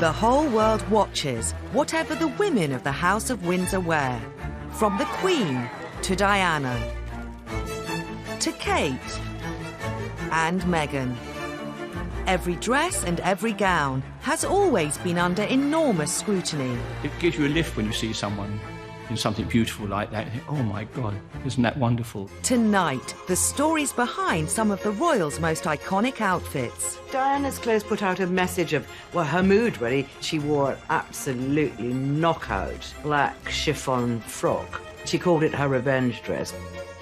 The whole world watches whatever the women of the House of Windsor wear, from the Queen to Diana, to Kate and Meghan. Every dress and every gown has always been under enormous scrutiny. It gives you a lift when you see someone in something beautiful like that. You think, oh my God, isn't that wonderful? Tonight, the stories behind some of the royals' most iconic outfits. Diana's clothes put out a message of, well, her mood really. She wore an absolutely knockout black chiffon frock. She called it her revenge dress.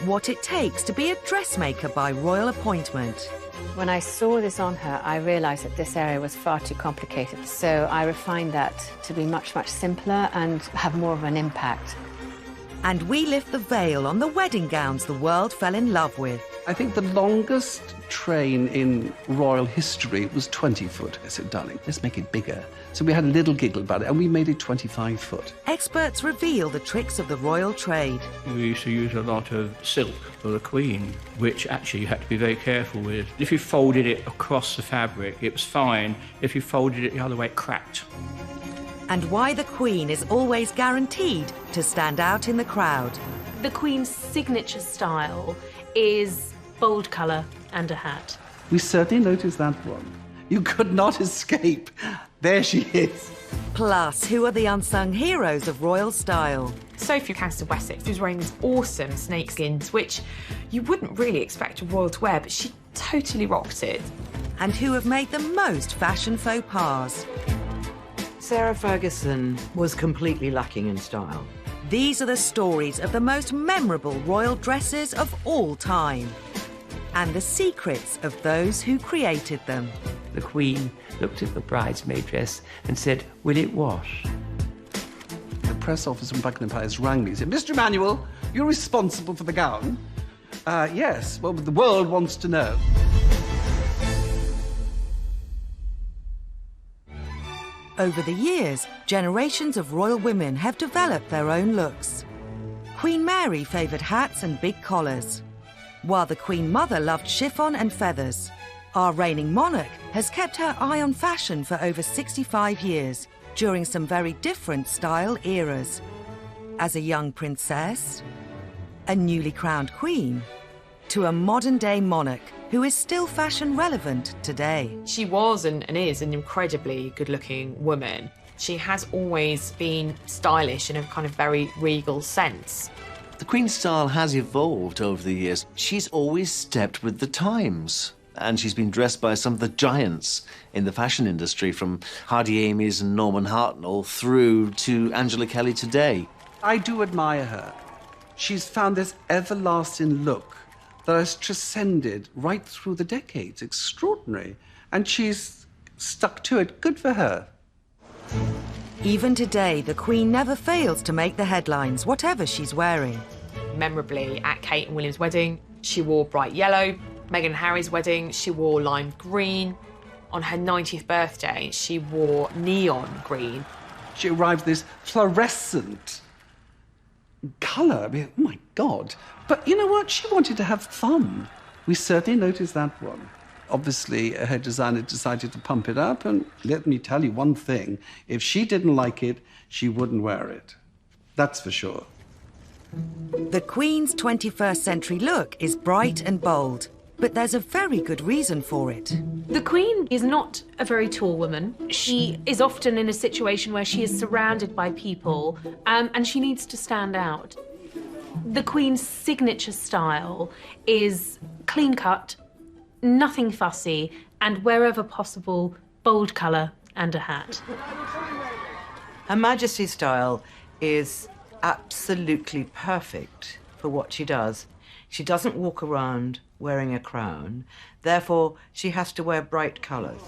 What it takes to be a dressmaker by royal appointment. When I saw this on her, I realised that this area was far too complicated. So I refined that to be much, much simpler and have more of an impact. And we lift the veil on the wedding gowns the world fell in love with. I think the longest train in royal history was 20 foot. I said, darling, let's make it bigger. So we had a little giggle about it, and we made it 25 foot. Experts reveal the tricks of the royal trade. We used to use a lot of silk for the Queen, which actually you had to be very careful with. If you folded it across the fabric, it was fine. If you folded it the other way, it cracked. And why the Queen is always guaranteed to stand out in the crowd. The Queen's signature style is bold colour and a hat. We certainly noticed that one. You could not escape. There she is. Plus, who are the unsung heroes of royal style? Sophie Countess of Wessex was wearing these awesome snakeskins, which you wouldn't really expect a royal to wear, but she totally rocked it. And who have made the most fashion faux pas? Sarah Ferguson was completely lacking in style. These are the stories of the most memorable royal dresses of all time. And the secrets of those who created them. The Queen looked at the bridesmaid dress and said, will it wash? The press officer from Buckingham Palace rang me and said, Mr. Emanuel, you're responsible for the gown? Yes, well, the world wants to know. Over the years, generations of royal women have developed their own looks. Queen Mary favoured hats and big collars, while the Queen Mother loved chiffon and feathers. Our reigning monarch has kept her eye on fashion for over 65 years, during some very different style eras. As a young princess, a newly crowned queen, to a modern-day monarch who is still fashion relevant today. She was and is an incredibly good-looking woman. She has always been stylish in a kind of very regal sense. The Queen's style has evolved over the years. She's always stepped with the times. And she's been dressed by some of the giants in the fashion industry, from Hardy Amies and Norman Hartnell through to Angela Kelly today. I do admire her. She's found this everlasting look that has transcended right through the decades. Extraordinary. And she's stuck to it. Good for her. Even today, the Queen never fails to make the headlines, whatever she's wearing. Memorably, at Kate and William's wedding, she wore bright yellow. Meghan and Harry's wedding, she wore lime green. On her 90th birthday, she wore neon green. She arrived this fluorescent colour. I mean, oh my God. But you know what? She wanted to have fun. We certainly noticed that one. Obviously, her designer decided to pump it up, and let me tell you one thing. If she didn't like it, she wouldn't wear it. That's for sure. The Queen's 21st century look is bright and bold, but there's a very good reason for it. The Queen is not a very tall woman. She is often in a situation where she is surrounded by people, and she needs to stand out. The Queen's signature style is clean-cut, nothing fussy, and wherever possible, bold colour and a hat. Her Majesty's style is absolutely perfect for what she does. She doesn't walk around wearing a crown, therefore she has to wear bright colours.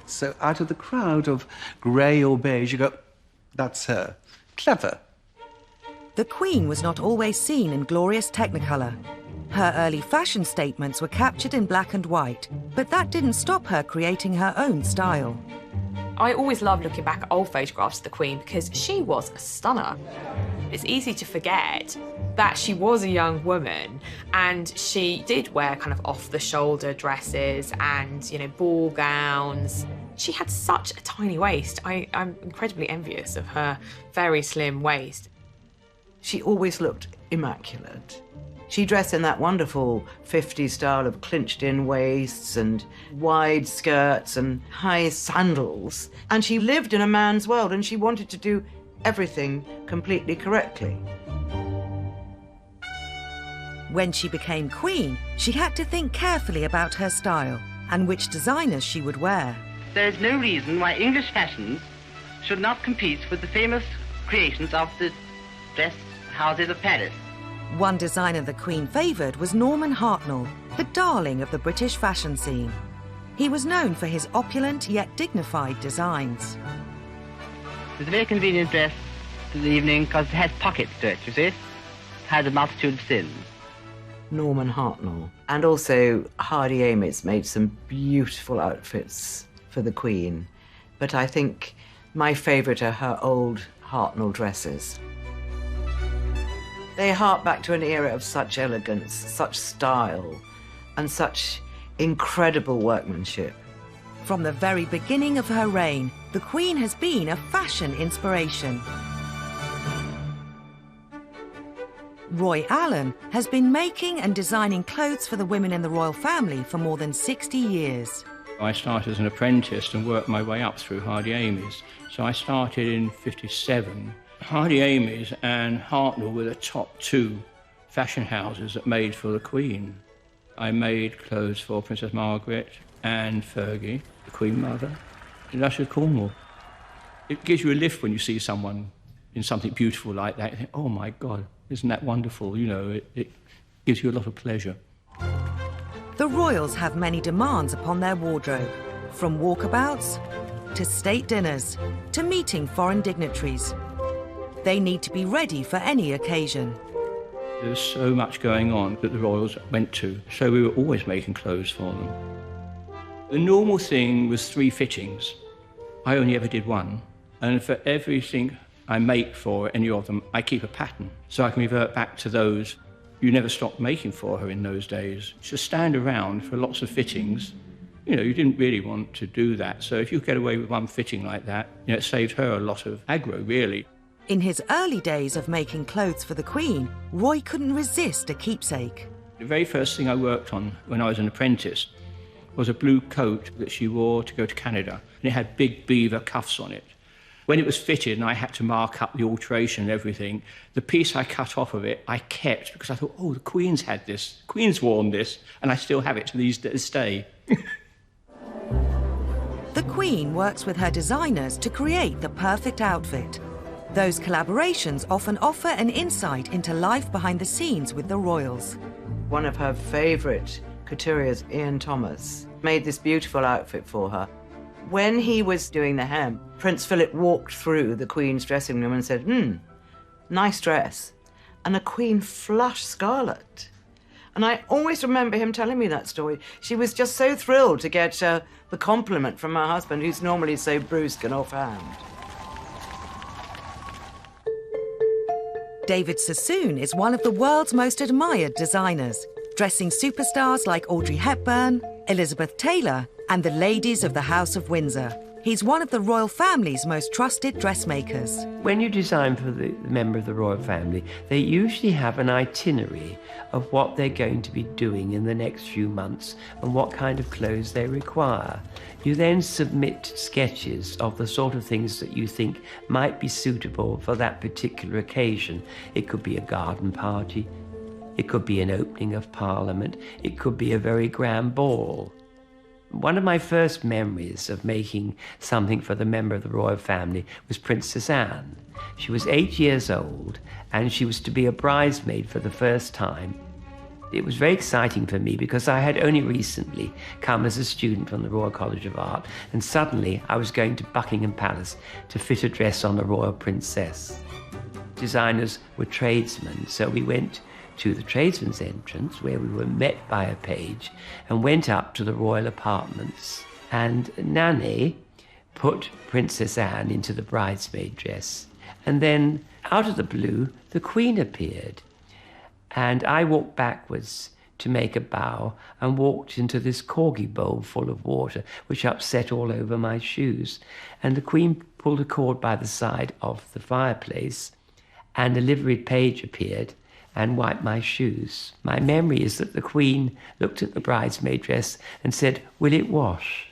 So out of the crowd of grey or beige, you go, that's her. Clever. The Queen was not always seen in glorious Technicolor. Her early fashion statements were captured in black and white, but that didn't stop her creating her own style. I always love looking back at old photographs of the Queen because she was a stunner. It's easy to forget that she was a young woman and she did wear kind of off-the-shoulder dresses and, you know, ball gowns. She had such a tiny waist. I'm incredibly envious of her very slim waist. She always looked immaculate. She dressed in that wonderful 50s style of clinched-in waists and wide skirts and high sandals. And she lived in a man's world, and she wanted to do everything completely correctly. When she became queen, she had to think carefully about her style and which designers she would wear. There is no reason why English fashions should not compete with the famous creations of the dress houses of Paris. One designer the Queen favoured was Norman Hartnell, the darling of the British fashion scene. He was known for his opulent yet dignified designs. It's a very convenient dress for the evening because it has pockets to it, you see. It has a multitude of sins. Norman Hartnell. And also Hardy Amies made some beautiful outfits for the Queen. But I think my favourite are her old Hartnell dresses. They hark back to an era of such elegance, such style, and such incredible workmanship. From the very beginning of her reign, the Queen has been a fashion inspiration. Roy Allen has been making and designing clothes for the women in the royal family for more than 60 years. I started as an apprentice and worked my way up through Hardy Amies. So I started in '57. Hardy Amies and Hartnell were the top two fashion houses that made for the Queen. I made clothes for Princess Margaret and Fergie, the Queen Mother, in Duchess of Cornwall. It gives you a lift when you see someone in something beautiful like that. You think, oh my God, isn't that wonderful? You know, it gives you a lot of pleasure. The royals have many demands upon their wardrobe, from walkabouts to state dinners to meeting foreign dignitaries. They need to be ready for any occasion. There was so much going on that the royals went to, so we were always making clothes for them. The normal thing was 3 fittings. I only ever did 1, and for everything I make for any of them, I keep a pattern, so I can revert back to those. You never stopped making for her in those days. To stand around for lots of fittings, you know, you didn't really want to do that. So if you get away with 1 fitting like that, you know, it saved her a lot of aggro, really. In his early days of making clothes for the Queen, Roy couldn't resist a keepsake. The very first thing I worked on when I was an apprentice was a blue coat that she wore to go to Canada, and it had big beaver cuffs on it. When it was fitted and I had to mark up the alteration and everything, the piece I cut off of it, I kept because I thought, oh, the Queen's had this, the Queen's worn this, and I still have it to this day. The Queen works with her designers to create the perfect outfit. Those collaborations often offer an insight into life behind the scenes with the royals. One of her favourite couturiers, Ian Thomas, made this beautiful outfit for her. When he was doing the hem, Prince Philip walked through the Queen's dressing room and said, nice dress. And the Queen flushed scarlet. And I always remember him telling me that story. She was just so thrilled to get the compliment from her husband, who's normally so brusque and offhand. David Sassoon is one of the world's most admired designers, dressing superstars like Audrey Hepburn, Elizabeth Taylor, and the ladies of the House of Windsor. He's one of the royal family's most trusted dressmakers. When you design for the member of the royal family, they usually have an itinerary of what they're going to be doing in the next few months and what kind of clothes they require. You then submit sketches of the sort of things that you think might be suitable for that particular occasion. It could be a garden party, it could be an opening of Parliament, it could be a very grand ball. One of my first memories of making something for the member of the royal family was Princess Anne. She was 8 years old and she was to be a bridesmaid for the first time. It was very exciting for me because I had only recently come as a student from the Royal College of Art, and suddenly I was going to Buckingham Palace to fit a dress on the royal princess. Designers were tradesmen, so we went to the tradesman's entrance where we were met by a page and went up to the royal apartments, and Nanny put Princess Anne into the bridesmaid dress, and then out of the blue the Queen appeared, and I walked backwards to make a bow and walked into this corgi bowl full of water, which upset all over my shoes. And the Queen pulled a cord by the side of the fireplace, and a liveried page appeared and wiped my shoes. My memory is that the Queen looked at the bridesmaid dress and said, "Will it wash?"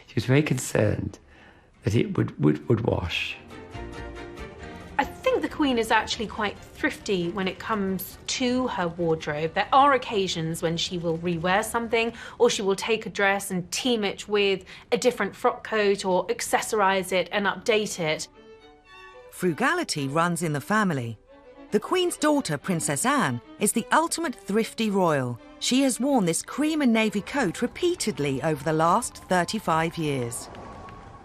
She was very concerned that it would wash. I think the Queen is actually quite thrifty when it comes to her wardrobe. There are occasions when she will rewear something, or she will take a dress and team it with a different frock coat or accessorize it and update it. Frugality runs in the family. The Queen's daughter, Princess Anne, is the ultimate thrifty royal. She has worn this cream and navy coat repeatedly over the last 35 years.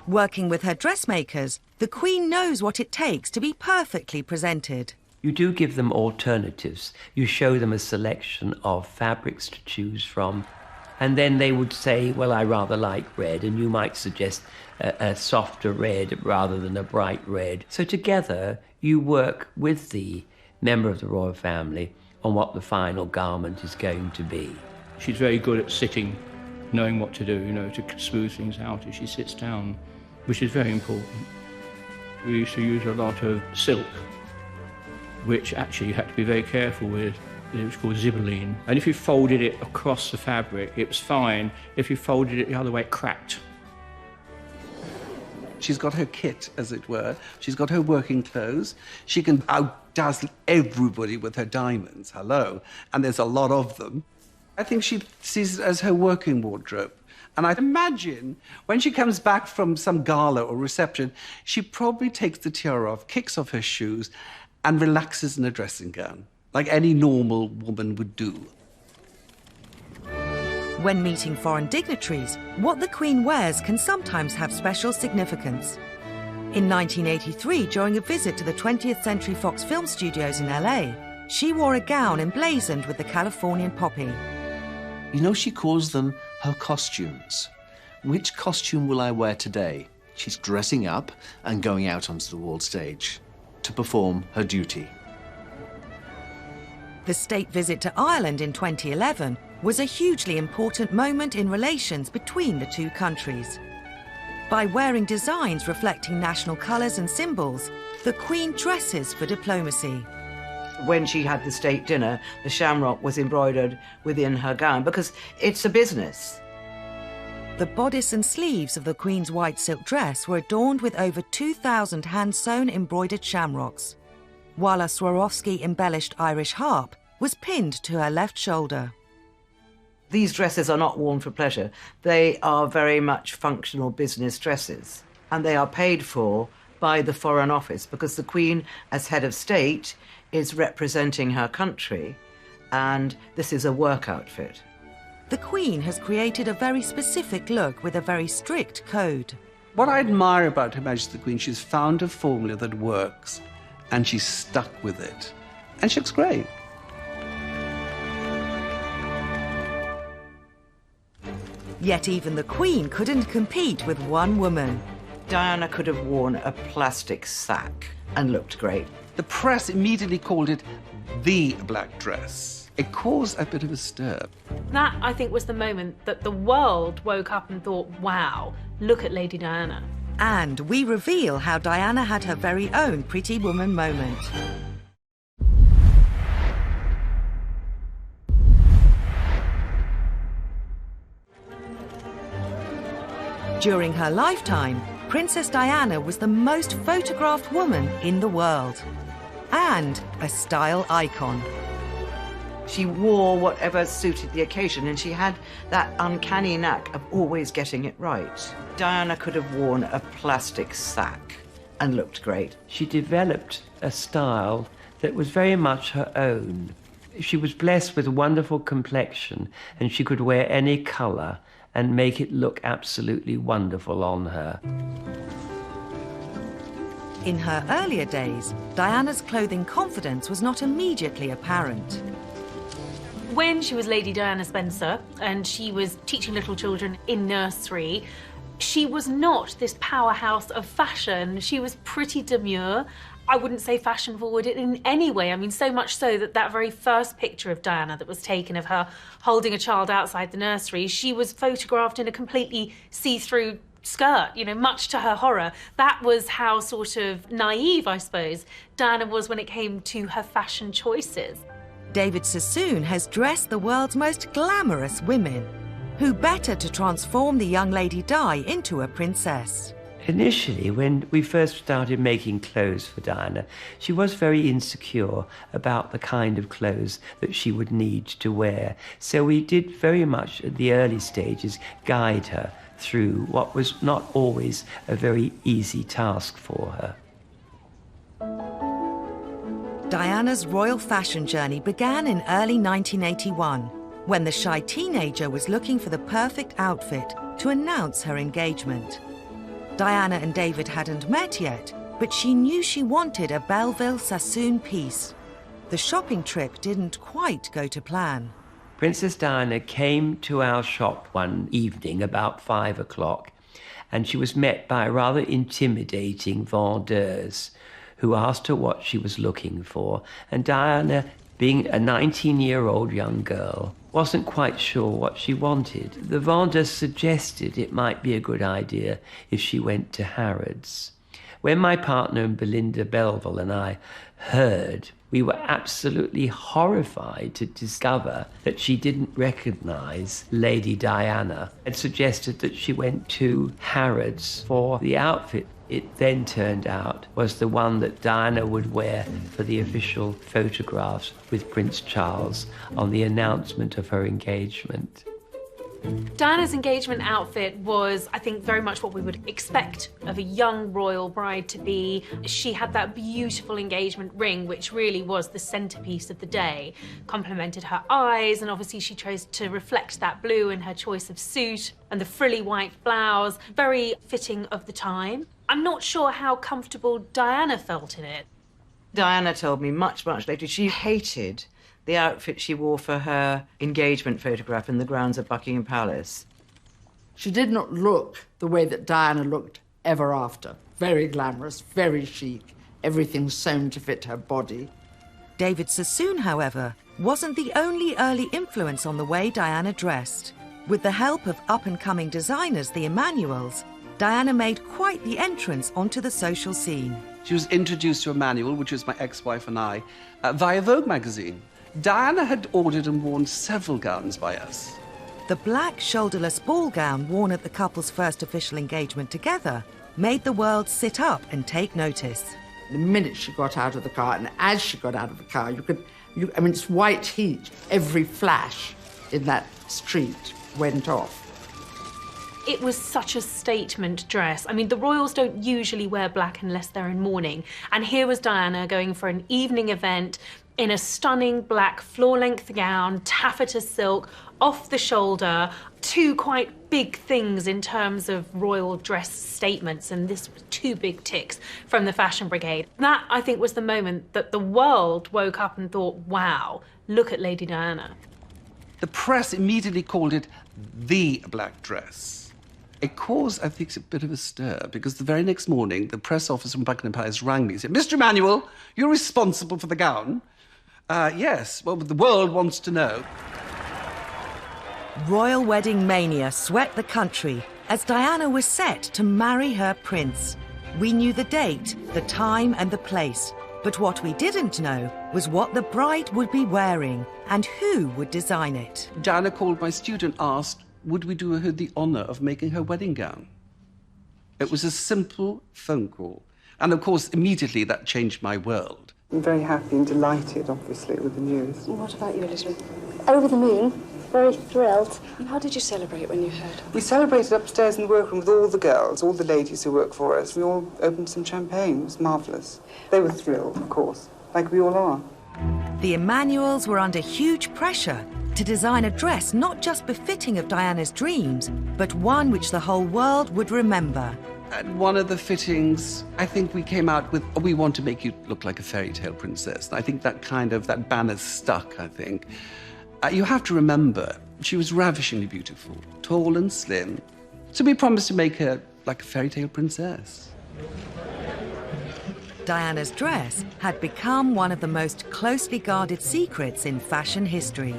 Working with her dressmakers, the Queen knows what it takes to be perfectly presented. You do give them alternatives. You show them a selection of fabrics to choose from, and then they would say, well, I rather like red, and you might suggest a softer red rather than a bright red. So together, you work with the member of the royal family on what the final garment is going to be. She's very good at sitting, knowing what to do, to smooth things out as she sits down, which is very important. We used to use a lot of silk, which actually you had to be very careful with. It was called zibeline. And if you folded it across the fabric, it was fine. If you folded it the other way, it cracked. She's got her kit, as it were. She's got her working clothes. She can outdazzle everybody with her diamonds, hello, and there's a lot of them. I think she sees it as her working wardrobe. And I'd imagine when she comes back from some gala or reception, she probably takes the tiara off, kicks off her shoes, and relaxes in a dressing gown, like any normal woman would do. When meeting foreign dignitaries, what the Queen wears can sometimes have special significance. In 1983, during a visit to the 20th Century Fox Film Studios in LA, she wore a gown emblazoned with the Californian poppy. She calls them her costumes. Which costume will I wear today? She's dressing up and going out onto the world stage to perform her duty. The state visit to Ireland in 2011 was a hugely important moment in relations between the two countries. By wearing designs reflecting national colours and symbols, the Queen dresses for diplomacy. When she had the state dinner, the shamrock was embroidered within her gown because it's a business. The bodice and sleeves of the Queen's white silk dress were adorned with over 2,000 hand-sewn embroidered shamrocks, while a Swarovski-embellished Irish harp was pinned to her left shoulder. These dresses are not worn for pleasure. They are very much functional business dresses, and they are paid for by the Foreign Office because the Queen, as head of state, is representing her country, and this is a work outfit. The Queen has created a very specific look with a very strict code. What I admire about Her Majesty the Queen, she's found a formula that works, and she's stuck with it. And she looks great. Yet even the Queen couldn't compete with one woman. Diana could have worn a plastic sack and looked great. The press immediately called it the black dress. It caused a bit of a stir. That, I think, was the moment that the world woke up and thought, wow, look at Lady Diana. And we reveal how Diana had her very own Pretty Woman moment. During her lifetime, Princess Diana was the most photographed woman in the world, and a style icon. She wore whatever suited the occasion, and she had that uncanny knack of always getting it right. Diana could have worn a plastic sack and looked great. She developed a style that was very much her own. She was blessed with a wonderful complexion, and she could wear any colour and make it look absolutely wonderful on her. In her earlier days, Diana's clothing confidence was not immediately apparent. When she was Lady Diana Spencer and she was teaching little children in nursery, she was not this powerhouse of fashion. She was pretty demure, I wouldn't say fashion forward in any way. I mean, so much so that that very first picture of Diana that was taken of her holding a child outside the nursery, she was photographed in a completely see-through skirt, you know, much to her horror. That was how sort of naive, I suppose, Diana was when it came to her fashion choices. David Sassoon has dressed the world's most glamorous women. Who better to transform the young Lady Di into a princess? Initially, when we first started making clothes for Diana, she was very insecure about the kind of clothes that she would need to wear. So we did very much at the early stages guide her through what was not always a very easy task for her. Diana's royal fashion journey began in early 1981, when the shy teenager was looking for the perfect outfit to announce her engagement. Diana and David hadn't met yet, but she knew she wanted a Belleville Sassoon piece. The shopping trip didn't quite go to plan. Princess Diana came to our shop one evening about 5 o'clock, and she was met by a rather intimidating vendeuse who asked her what she was looking for, and Diana, being a 19-year-old young girl, wasn't quite sure what she wanted. The vendeuse suggested it might be a good idea if she went to Harrods. When my partner Belinda Belleville and I heard, we were absolutely horrified to discover that she didn't recognize Lady Diana and suggested that she went to Harrods for the outfit. It then turned out was the one that Diana would wear for the official photographs with Prince Charles on the announcement of her engagement. Diana's engagement outfit was, I think, very much what we would expect of a young royal bride to be. She had that beautiful engagement ring, which really was the centerpiece of the day, complemented her eyes, and obviously she chose to reflect that blue in her choice of suit and the frilly white blouse, very fitting of the time. I'm not sure how comfortable Diana felt in it. Diana told me much later she hated the outfit she wore for her engagement photograph in the grounds of Buckingham Palace. She did not look the way that Diana looked ever after. Very glamorous, very chic, everything sewn to fit her body. David Sassoon, however, wasn't the only early influence on the way Diana dressed. With the help of up-and-coming designers, the Emmanuels, Diana made quite the entrance onto the social scene. She was introduced to Emmanuel, which was my ex-wife and I, via Vogue magazine. Diana had ordered and worn several gowns by us. The black shoulderless ball gown worn at the couple's first official engagement together made the world sit up and take notice. The minute she got out of the car, and as she got out of the car, I mean, it's white heat. Every flash in that street went off. It was such a statement dress. I mean, the royals don't usually wear black unless they're in mourning. And here was Diana going for an evening event in a stunning black floor-length gown, taffeta silk, off the shoulder, two quite big things in terms of royal dress statements, and this was two big ticks from the fashion brigade. That, I think, was the moment that the world woke up and thought, wow, look at Lady Diana. The press immediately called it the black dress. It caused, I think, a bit of a stir, because the very next morning, the press officer from Buckingham Palace rang me and said, Mr. Emmanuel, you're responsible for the gown. Yes, well, the world wants to know. Royal wedding mania swept the country as Diana was set to marry her prince. We knew the date, the time, and the place. But what we didn't know was what the bride would be wearing and who would design it. Diana called my student, asked, would we do her the honor of making her wedding gown? It was a simple phone call. And of course, immediately that changed my world. I'm very happy and delighted, obviously, with the news. What about you, Elizabeth? Over the moon. Very thrilled. How did you celebrate when you heard? We celebrated upstairs in the workroom with all the girls, all the ladies who work for us. We all opened some champagne. It was marvellous. They were thrilled, of course, like we all are. The Emmanuels were under huge pressure to design a dress not just befitting of Diana's dreams, but one which the whole world would remember. At one of the fittings, I think we came out with, we want to make you look like a fairy tale princess. And I think that banner stuck, I think. You have to remember, she was ravishingly beautiful, tall and slim. So we promised to make her like a fairy tale princess. Diana's dress had become one of the most closely guarded secrets in fashion history.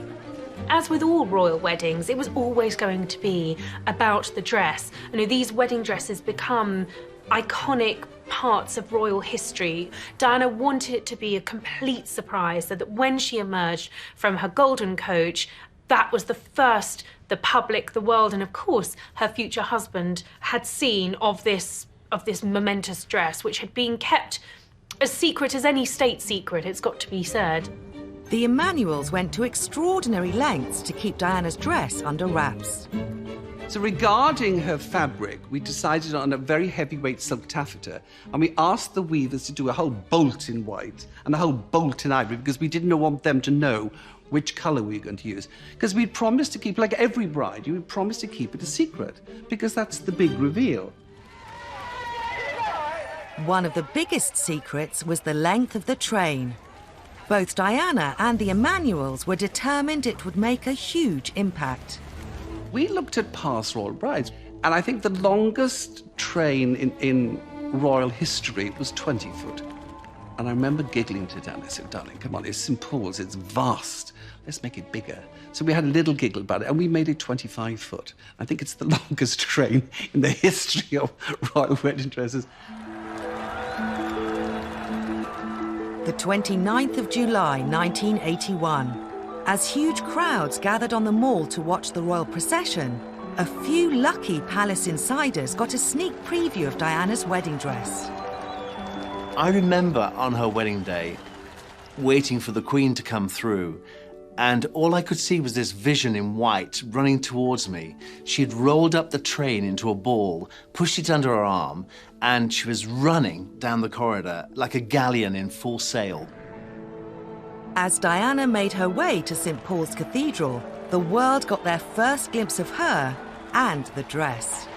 As with all royal weddings, it was always going to be about the dress. You know, these wedding dresses become iconic parts of royal history. Diana wanted it to be a complete surprise, so that when she emerged from her golden coach, that was the first the public, the world, and of course her future husband had seen of this momentous dress, which had been kept as secret as any state secret, it's got to be said. The Emanuels went to extraordinary lengths to keep Diana's dress under wraps. So regarding her fabric, we decided on a very heavyweight silk taffeta, and we asked the weavers to do a whole bolt in white and a whole bolt in ivory, because we didn't want them to know which colour we were going to use. Because we'd promised to keep, like every bride, you would promise to keep it a secret, because that's the big reveal. One of the biggest secrets was the length of the train. Both Diana and the Emanuels were determined it would make a huge impact. We looked at past royal brides, and I think the longest train in royal history was 20 foot. And I remember giggling to Dan. I said, darling, come on, it's St. Paul's, it's vast. Let's make it bigger. So we had a little giggle about it, and we made it 25 foot. I think it's the longest train in the history of royal wedding dresses. The 29th of July, 1981. As huge crowds gathered on the Mall to watch the royal procession, a few lucky palace insiders got a sneak preview of Diana's wedding dress. I remember on her wedding day, waiting for the Queen to come through, and all I could see was this vision in white running towards me. She had rolled up the train into a ball, pushed it under her arm, and she was running down the corridor like a galleon in full sail. As Diana made her way to St. Paul's Cathedral, the world got their first glimpse of her and the dress.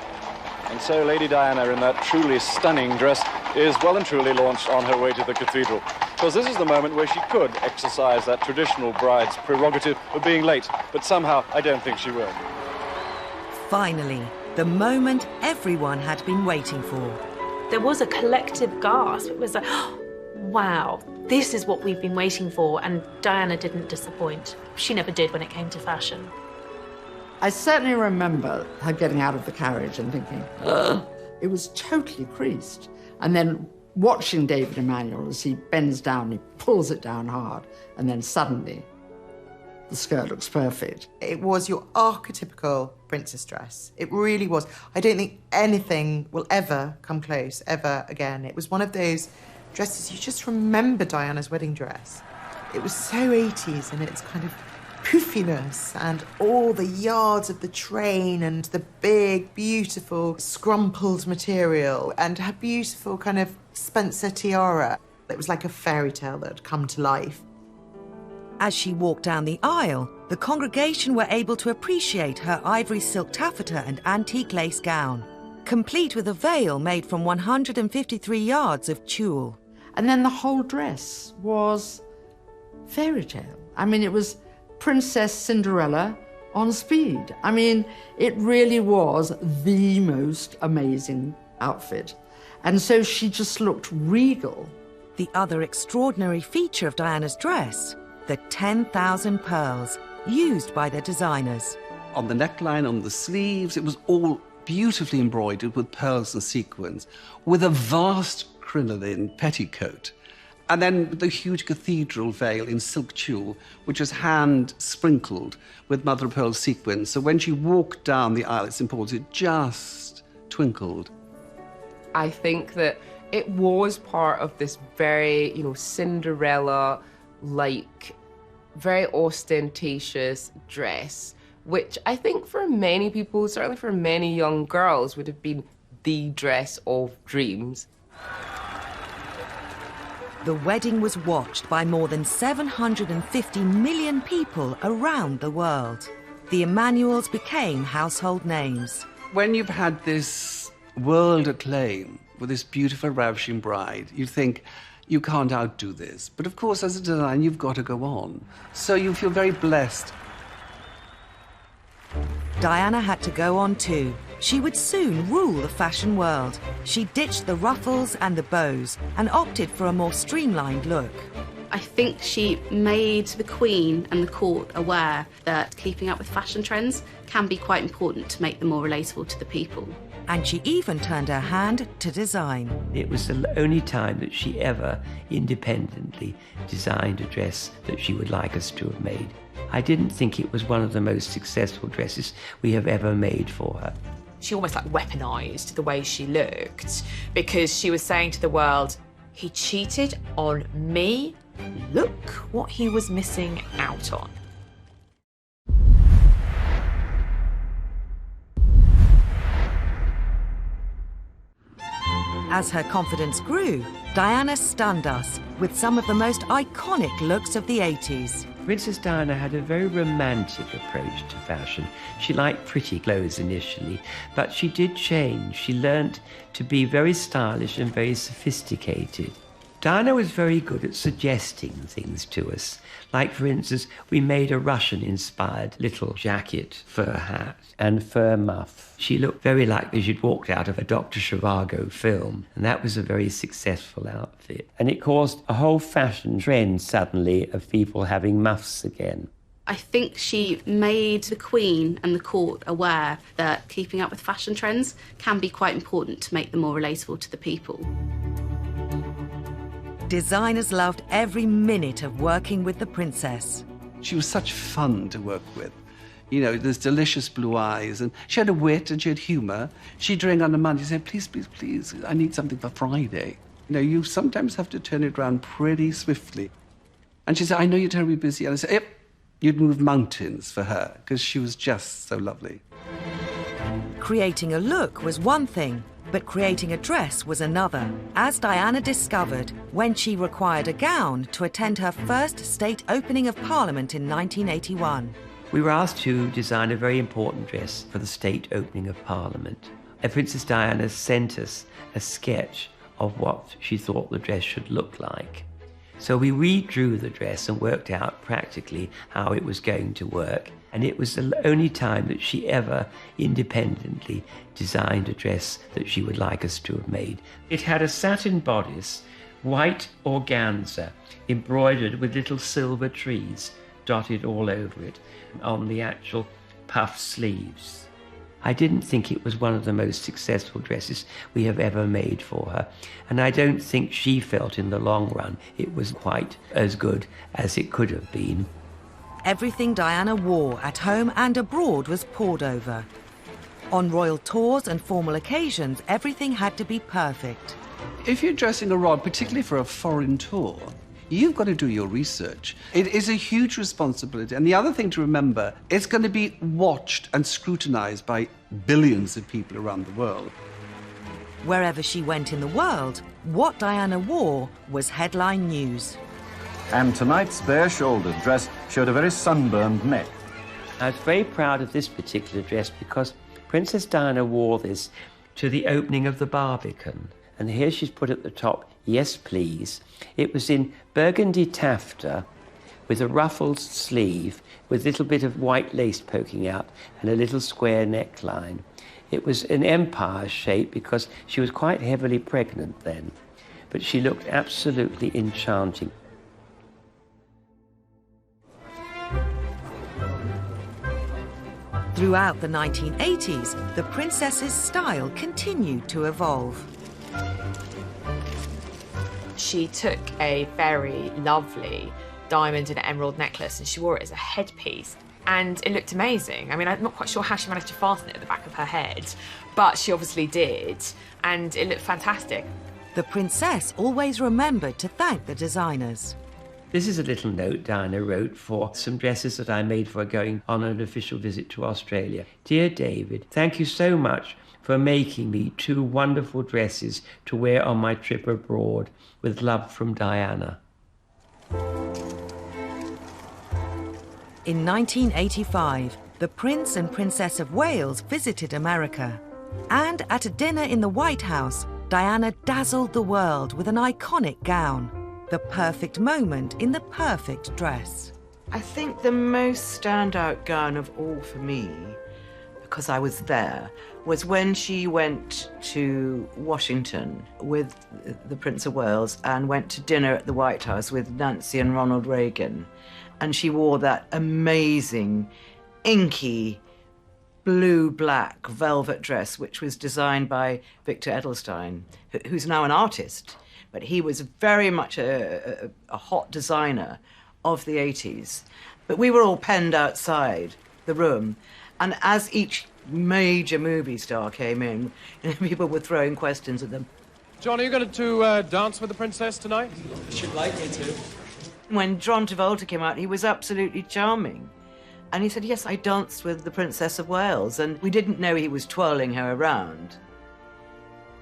And so Lady Diana, in that truly stunning dress, is well and truly launched on her way to the cathedral. Because this is the moment where she could exercise that traditional bride's prerogative of being late, but somehow I don't think she will. Finally, the moment everyone had been waiting for. There was a collective gasp. It was like, oh, wow, this is what we've been waiting for, and Diana didn't disappoint. She never did when it came to fashion. I certainly remember her getting out of the carriage and thinking, ugh. It was totally creased. And then watching David Emanuel as he bends down, he pulls it down hard, and then suddenly the skirt looks perfect. It was your archetypical princess dress. It really was. I don't think anything will ever come close, ever again. It was one of those dresses, you just remember Diana's wedding dress. It was so 80s, and it's kind of poofiness and all the yards of the train and the big, beautiful, scrumpled material and her beautiful kind of Spencer tiara. It was like a fairy tale that had come to life. As she walked down the aisle, the congregation were able to appreciate her ivory silk taffeta and antique lace gown, complete with a veil made from 153 yards of tulle. And then the whole dress was fairy tale. I mean, it was Princess Cinderella on speed. I mean, it really was the most amazing outfit. And so she just looked regal. The other extraordinary feature of Diana's dress, the 10,000 pearls used by the designers. On the neckline, on the sleeves, it was all beautifully embroidered with pearls and sequins, with a vast crinoline petticoat. And then the huge cathedral veil in silk tulle, which was hand-sprinkled with mother-of-pearl sequins. So when she walked down the aisle at St. Paul's, it just twinkled. I think that it was part of this very, Cinderella-like, very ostentatious dress, which I think for many people, certainly for many young girls, would have been the dress of dreams. The wedding was watched by more than 750 million people around the world. The Emanuels became household names. When you've had this world acclaim with this beautiful, ravishing bride, you think, you can't outdo this. But of course, as a designer, you've got to go on. So you feel very blessed. Diana had to go on too. She would soon rule the fashion world. She ditched the ruffles and the bows and opted for a more streamlined look. I think she made the Queen and the court aware that keeping up with fashion trends can be quite important to make them more relatable to the people. And she even turned her hand to design. It was the only time that she ever independently designed a dress that she would like us to have made. I didn't think it was one of the most successful dresses we have ever made for her. She almost like weaponized the way she looked because she was saying to the world, he cheated on me. Look what he was missing out on. As her confidence grew, Diana stunned us with some of the most iconic looks of the 80s. Princess Diana had a very romantic approach to fashion. She liked pretty clothes initially, but she did change. She learnt to be very stylish and very sophisticated. Diana was very good at suggesting things to us. Like, for instance, we made a Russian-inspired little jacket, fur hat, and fur muff. She looked very like she'd walked out of a Dr. Zhivago film, and that was a very successful outfit. And it caused a whole fashion trend, suddenly, of people having muffs again. I think she made the Queen and the court aware that keeping up with fashion trends can be quite important to make them more relatable to the people. Designers loved every minute of working with the princess. She was such fun to work with. You know, those delicious blue eyes, and she had a wit and she had humour. She'd ring on a Monday and say, please, please, please, I need something for Friday. You know, you sometimes have to turn it around pretty swiftly. And she said, I know you're terribly busy. And I said, yep, you'd move mountains for her, because she was just so lovely. Creating a look was one thing, but creating a dress was another, as Diana discovered when she required a gown to attend her first state opening of Parliament in 1981. We were asked to design a very important dress for the state opening of Parliament. Princess Diana sent us a sketch of what she thought the dress should look like. So we redrew the dress and worked out practically how it was going to work. And it was the only time that she ever independently designed a dress that she would like us to have made. It had a satin bodice, white organza, embroidered with little silver trees dotted all over it on the actual puff sleeves. I didn't think it was one of the most successful dresses we have ever made for her, and I don't think she felt in the long run it was quite as good as it could have been. Everything Diana wore at home and abroad was pored over. On royal tours and formal occasions, everything had to be perfect. If you're dressing a rod, particularly for a foreign tour, you've got to do your research. It is a huge responsibility. And the other thing to remember, it's going to be watched and scrutinized by billions of people around the world. Wherever she went in the world, what Diana wore was headline news. And tonight's bare-shouldered dress showed a very sunburned neck. I was very proud of this particular dress because Princess Diana wore this to the opening of the Barbican. And here she's put at the top, yes please. It was in burgundy taffeta with a ruffled sleeve with a little bit of white lace poking out and a little square neckline. It was an empire shape because she was quite heavily pregnant then, but she looked absolutely enchanting. Throughout the 1980s, the princess's style continued to evolve. She took a very lovely diamond and emerald necklace and she wore it as a headpiece. And it looked amazing. I mean, I'm not quite sure how she managed to fasten it at the back of her head, but she obviously did, and it looked fantastic. The princess always remembered to thank the designers. This is a little note Diana wrote for some dresses that I made for her going on an official visit to Australia. Dear David, thank you so much for making me 2 wonderful dresses to wear on my trip abroad. With love from Diana. In 1985, the Prince and Princess of Wales visited America. And at a dinner in the White House, Diana dazzled the world with an iconic gown. The perfect moment in the perfect dress. I think the most standout gown of all for me, because I was there, was when she went to Washington with the Prince of Wales and went to dinner at the White House with Nancy and Ronald Reagan. And she wore that amazing, inky, blue-black velvet dress, which was designed by Victor Edelstein, who's now an artist. But he was very much a hot designer of the 80s. But we were all penned outside the room. And as each major movie star came in, people were throwing questions at them. John, are you going to dance with the princess tonight? She'd like me to. When John Travolta came out, he was absolutely charming. And he said, yes, I danced with the Princess of Wales. And we didn't know he was twirling her around.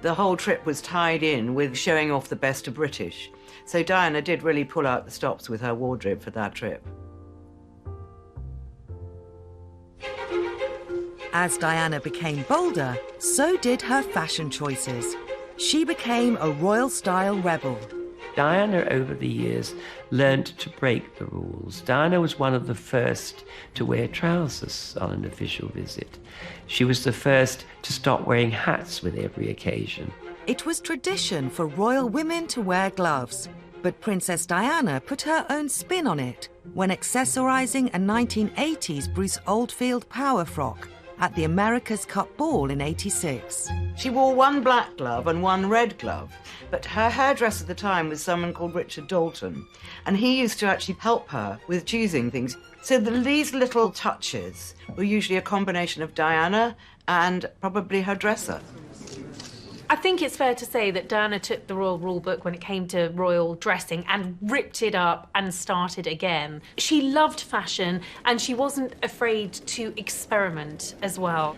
The whole trip was tied in with showing off the best of British. So Diana did really pull out the stops with her wardrobe for that trip. As Diana became bolder, so did her fashion choices. She became a royal-style rebel. Diana, over the years, learned to break the rules. Diana was one of the first to wear trousers on an official visit. She was the first to stop wearing hats with every occasion. It was tradition for royal women to wear gloves, but Princess Diana put her own spin on it when accessorizing a 1980s Bruce Oldfield power frock at the America's Cup ball in '86. She wore one black glove and one red glove, but her hairdresser at the time was someone called Richard Dalton, and he used to actually help her with choosing things. So these little touches were usually a combination of Diana and probably her dresser. I think it's fair to say that Diana took the royal rule book when it came to royal dressing and ripped it up and started again. She loved fashion and she wasn't afraid to experiment as well.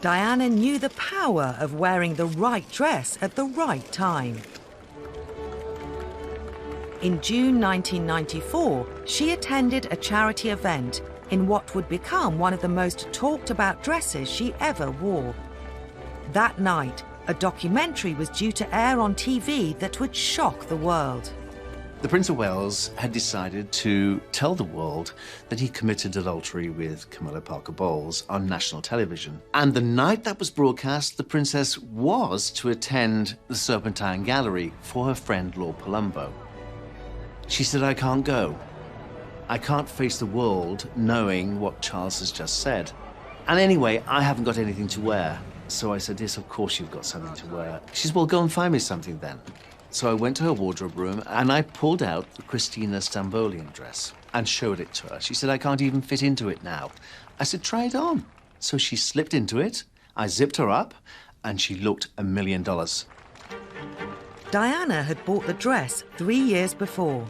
Diana knew the power of wearing the right dress at the right time. In June 1994, she attended a charity event in what would become one of the most talked about dresses she ever wore. That night, a documentary was due to air on TV that would shock the world. The Prince of Wales had decided to tell the world that he committed adultery with Camilla Parker Bowles on national television. And the night that was broadcast, the princess was to attend the Serpentine Gallery for her friend Lord Palumbo. She said, I can't go. I can't face the world knowing what Charles has just said. And anyway, I haven't got anything to wear. So I said, yes, of course you've got something to wear. She said, well, go and find me something then. So I went to her wardrobe room and I pulled out the Christina Stambolian dress and showed it to her. She said, I can't even fit into it now. I said, try it on. So she slipped into it, I zipped her up, and she looked $1 million. Diana had bought the dress 3 years before.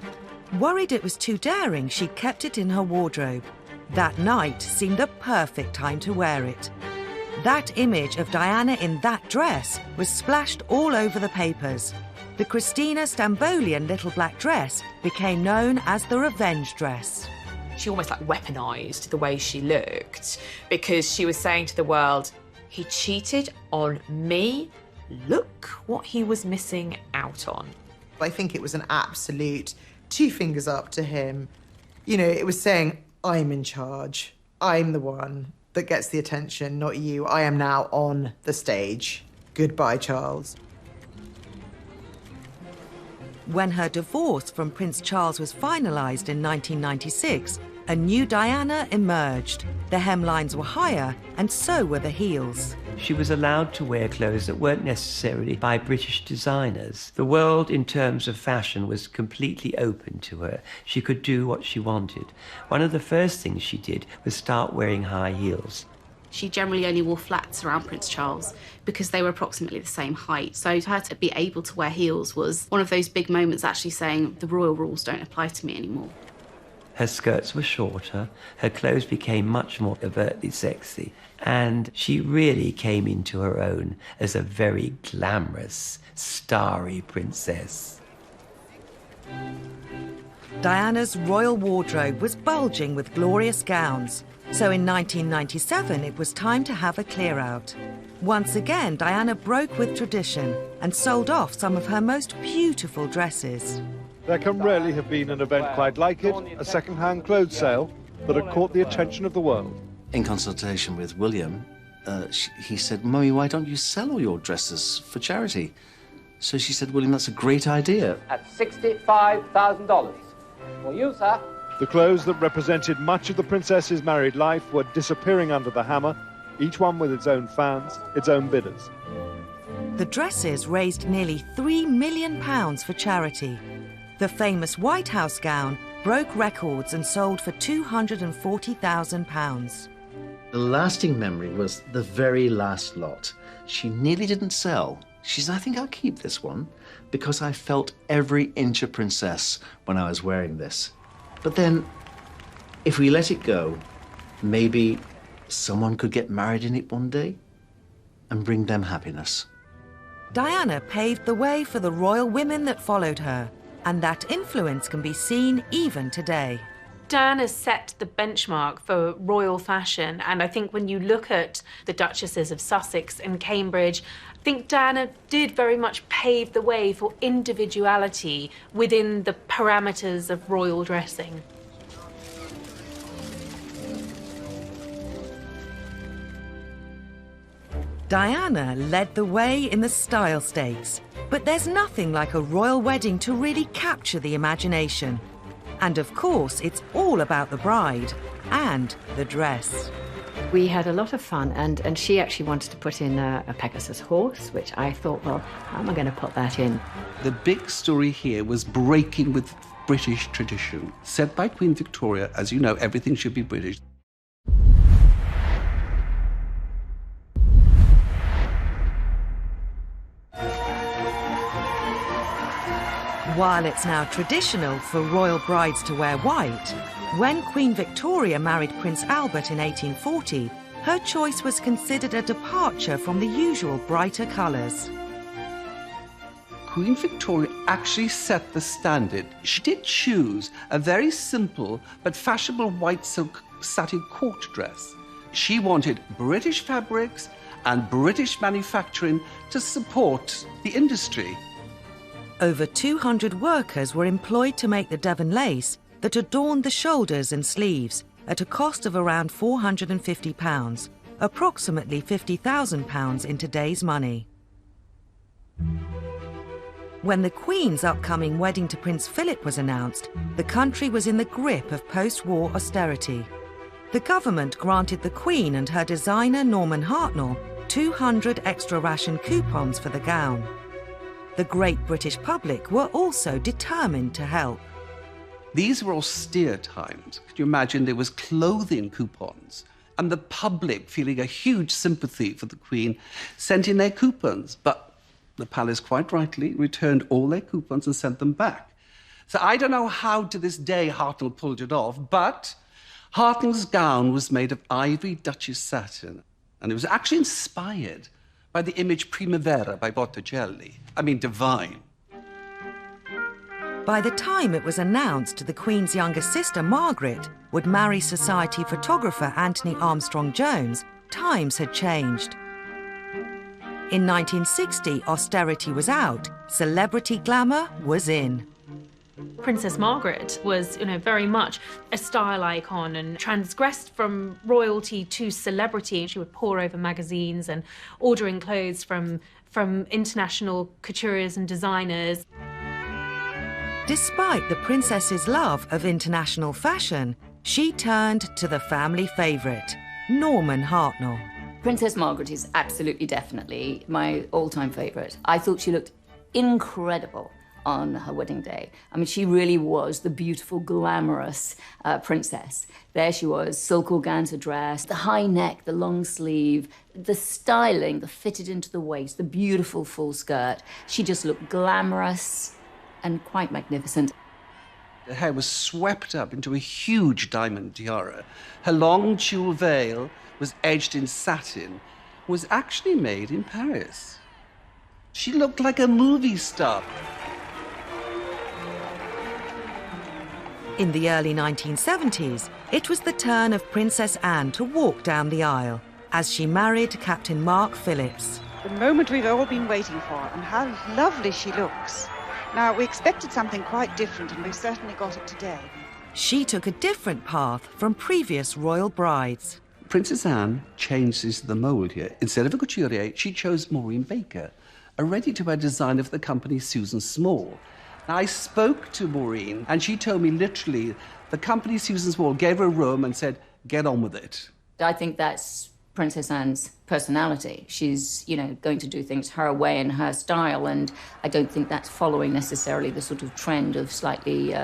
Worried it was too daring, she kept it in her wardrobe. That night seemed the perfect time to wear it. That image of Diana in that dress was splashed all over the papers. The Christina Stambolian little black dress became known as the revenge dress. She almost like weaponized the way she looked because she was saying to the world, he cheated on me. Look what he was missing out on. I think it was an absolute 2 fingers up to him. You know, it was saying, I'm in charge. I'm the one that gets the attention, not you. I am now on the stage. Goodbye, Charles. When her divorce from Prince Charles was finalised in 1996, a new Diana emerged. The hemlines were higher, and so were the heels. She was allowed to wear clothes that weren't necessarily by British designers. The world, in terms of fashion, was completely open to her. She could do what she wanted. One of the first things she did was start wearing high heels. She generally only wore flats around Prince Charles because they were approximately the same height. So for her to be able to wear heels was one of those big moments actually saying, the royal rules don't apply to me anymore. Her skirts were shorter, her clothes became much more overtly sexy, and she really came into her own as a very glamorous, starry princess. Diana's royal wardrobe was bulging with glorious gowns, so in 1997 it was time to have a clear-out. Once again, Diana broke with tradition and sold off some of her most beautiful dresses. There can rarely have been an event quite like it, a second-hand clothes sale that had caught the attention of the world. In consultation with William, he said, "Mummy, why don't you sell all your dresses for charity?" So she said, "William, that's a great idea." At $65,000. For you, sir. The clothes that represented much of the princess's married life were disappearing under the hammer, each one with its own fans, its own bidders. The dresses raised nearly £3 million for charity. The famous White House gown broke records and sold for £240,000. The lasting memory was the very last lot. She nearly didn't sell. She said, "I think I'll keep this one because I felt every inch a princess when I was wearing this. But then, if we let it go, maybe someone could get married in it one day and bring them happiness." Diana paved the way for the royal women that followed her, and that influence can be seen even today. Diana set the benchmark for royal fashion, and I think when you look at the Duchesses of Sussex and Cambridge, I think Diana did very much pave the way for individuality within the parameters of royal dressing. Diana led the way in the style stakes, but there's nothing like a royal wedding to really capture the imagination. And of course, it's all about the bride and the dress. We had a lot of fun, and she actually wanted to put in a Pegasus horse, which I thought, well, how am I going to put that in? The big story here was breaking with British tradition. Said by Queen Victoria, as you know, everything should be British. While it's now traditional for royal brides to wear white, when Queen Victoria married Prince Albert in 1840, her choice was considered a departure from the usual brighter colours. Queen Victoria actually set the standard. She did choose a very simple but fashionable white silk satin court dress. She wanted British fabrics and British manufacturing to support the industry. Over 200 workers were employed to make the Devon lace that adorned the shoulders and sleeves at a cost of around £450, approximately £50,000 in today's money. When the Queen's upcoming wedding to Prince Philip was announced, the country was in the grip of post-war austerity. The government granted the Queen and her designer Norman Hartnell 200 extra ration coupons for the gown. The great British public were also determined to help. These were austere times. Could you imagine there was clothing coupons and the public feeling a huge sympathy for the Queen sent in their coupons, but the palace quite rightly returned all their coupons and sent them back. So I don't know how to this day Hartnell pulled it off, but Hartnell's gown was made of ivory Duchess satin, and it was actually inspired by the image Primavera by Botticelli. I mean, divine. By the time it was announced the Queen's younger sister, Margaret, would marry society photographer Anthony Armstrong-Jones, times had changed. In 1960, austerity was out, celebrity glamour was in. Princess Margaret was, very much a style icon and transgressed from royalty to celebrity. She would pore over magazines and ordering clothes from international couturiers and designers. Despite the princess's love of international fashion, she turned to the family favourite, Norman Hartnell. Princess Margaret is absolutely, definitely my all-time favourite. I thought she looked incredible on her wedding day. I mean, she really was the beautiful, glamorous princess. There she was, silk organza dress, the high neck, the long sleeve, the styling, the fitted into the waist, the beautiful full skirt. She just looked glamorous and quite magnificent. Her hair was swept up into a huge diamond tiara. Her long tulle veil was edged in satin, was actually made in Paris. She looked like a movie star. In the early 1970s, it was the turn of Princess Anne to walk down the aisle as she married Captain Mark Phillips. The moment we've all been waiting for, and how lovely she looks. Now, we expected something quite different, and we've certainly got it today. She took a different path from previous royal brides. Princess Anne changes the mould here. Instead of a couturier, she chose Maureen Baker, a ready-to-wear designer for the company Susan Small. Now, I spoke to Maureen, and she told me literally the company Susan Small gave her a room and said, get on with it. I think that's Princess Anne's personality. She's, going to do things her way and her style, and I don't think that's following necessarily the sort of trend of slightly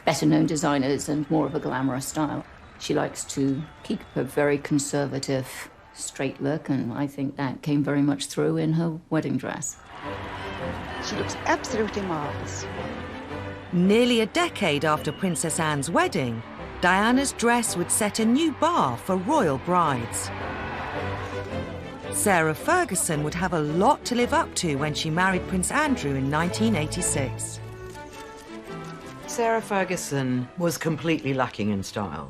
better-known designers and more of a glamorous style. She likes to keep a very conservative, straight look, and I think that came very much through in her wedding dress. She looks absolutely marvellous. Nearly a decade after Princess Anne's wedding, Diana's dress would set a new bar for royal brides. Sarah Ferguson would have a lot to live up to when she married Prince Andrew in 1986. Sarah Ferguson was completely lacking in style.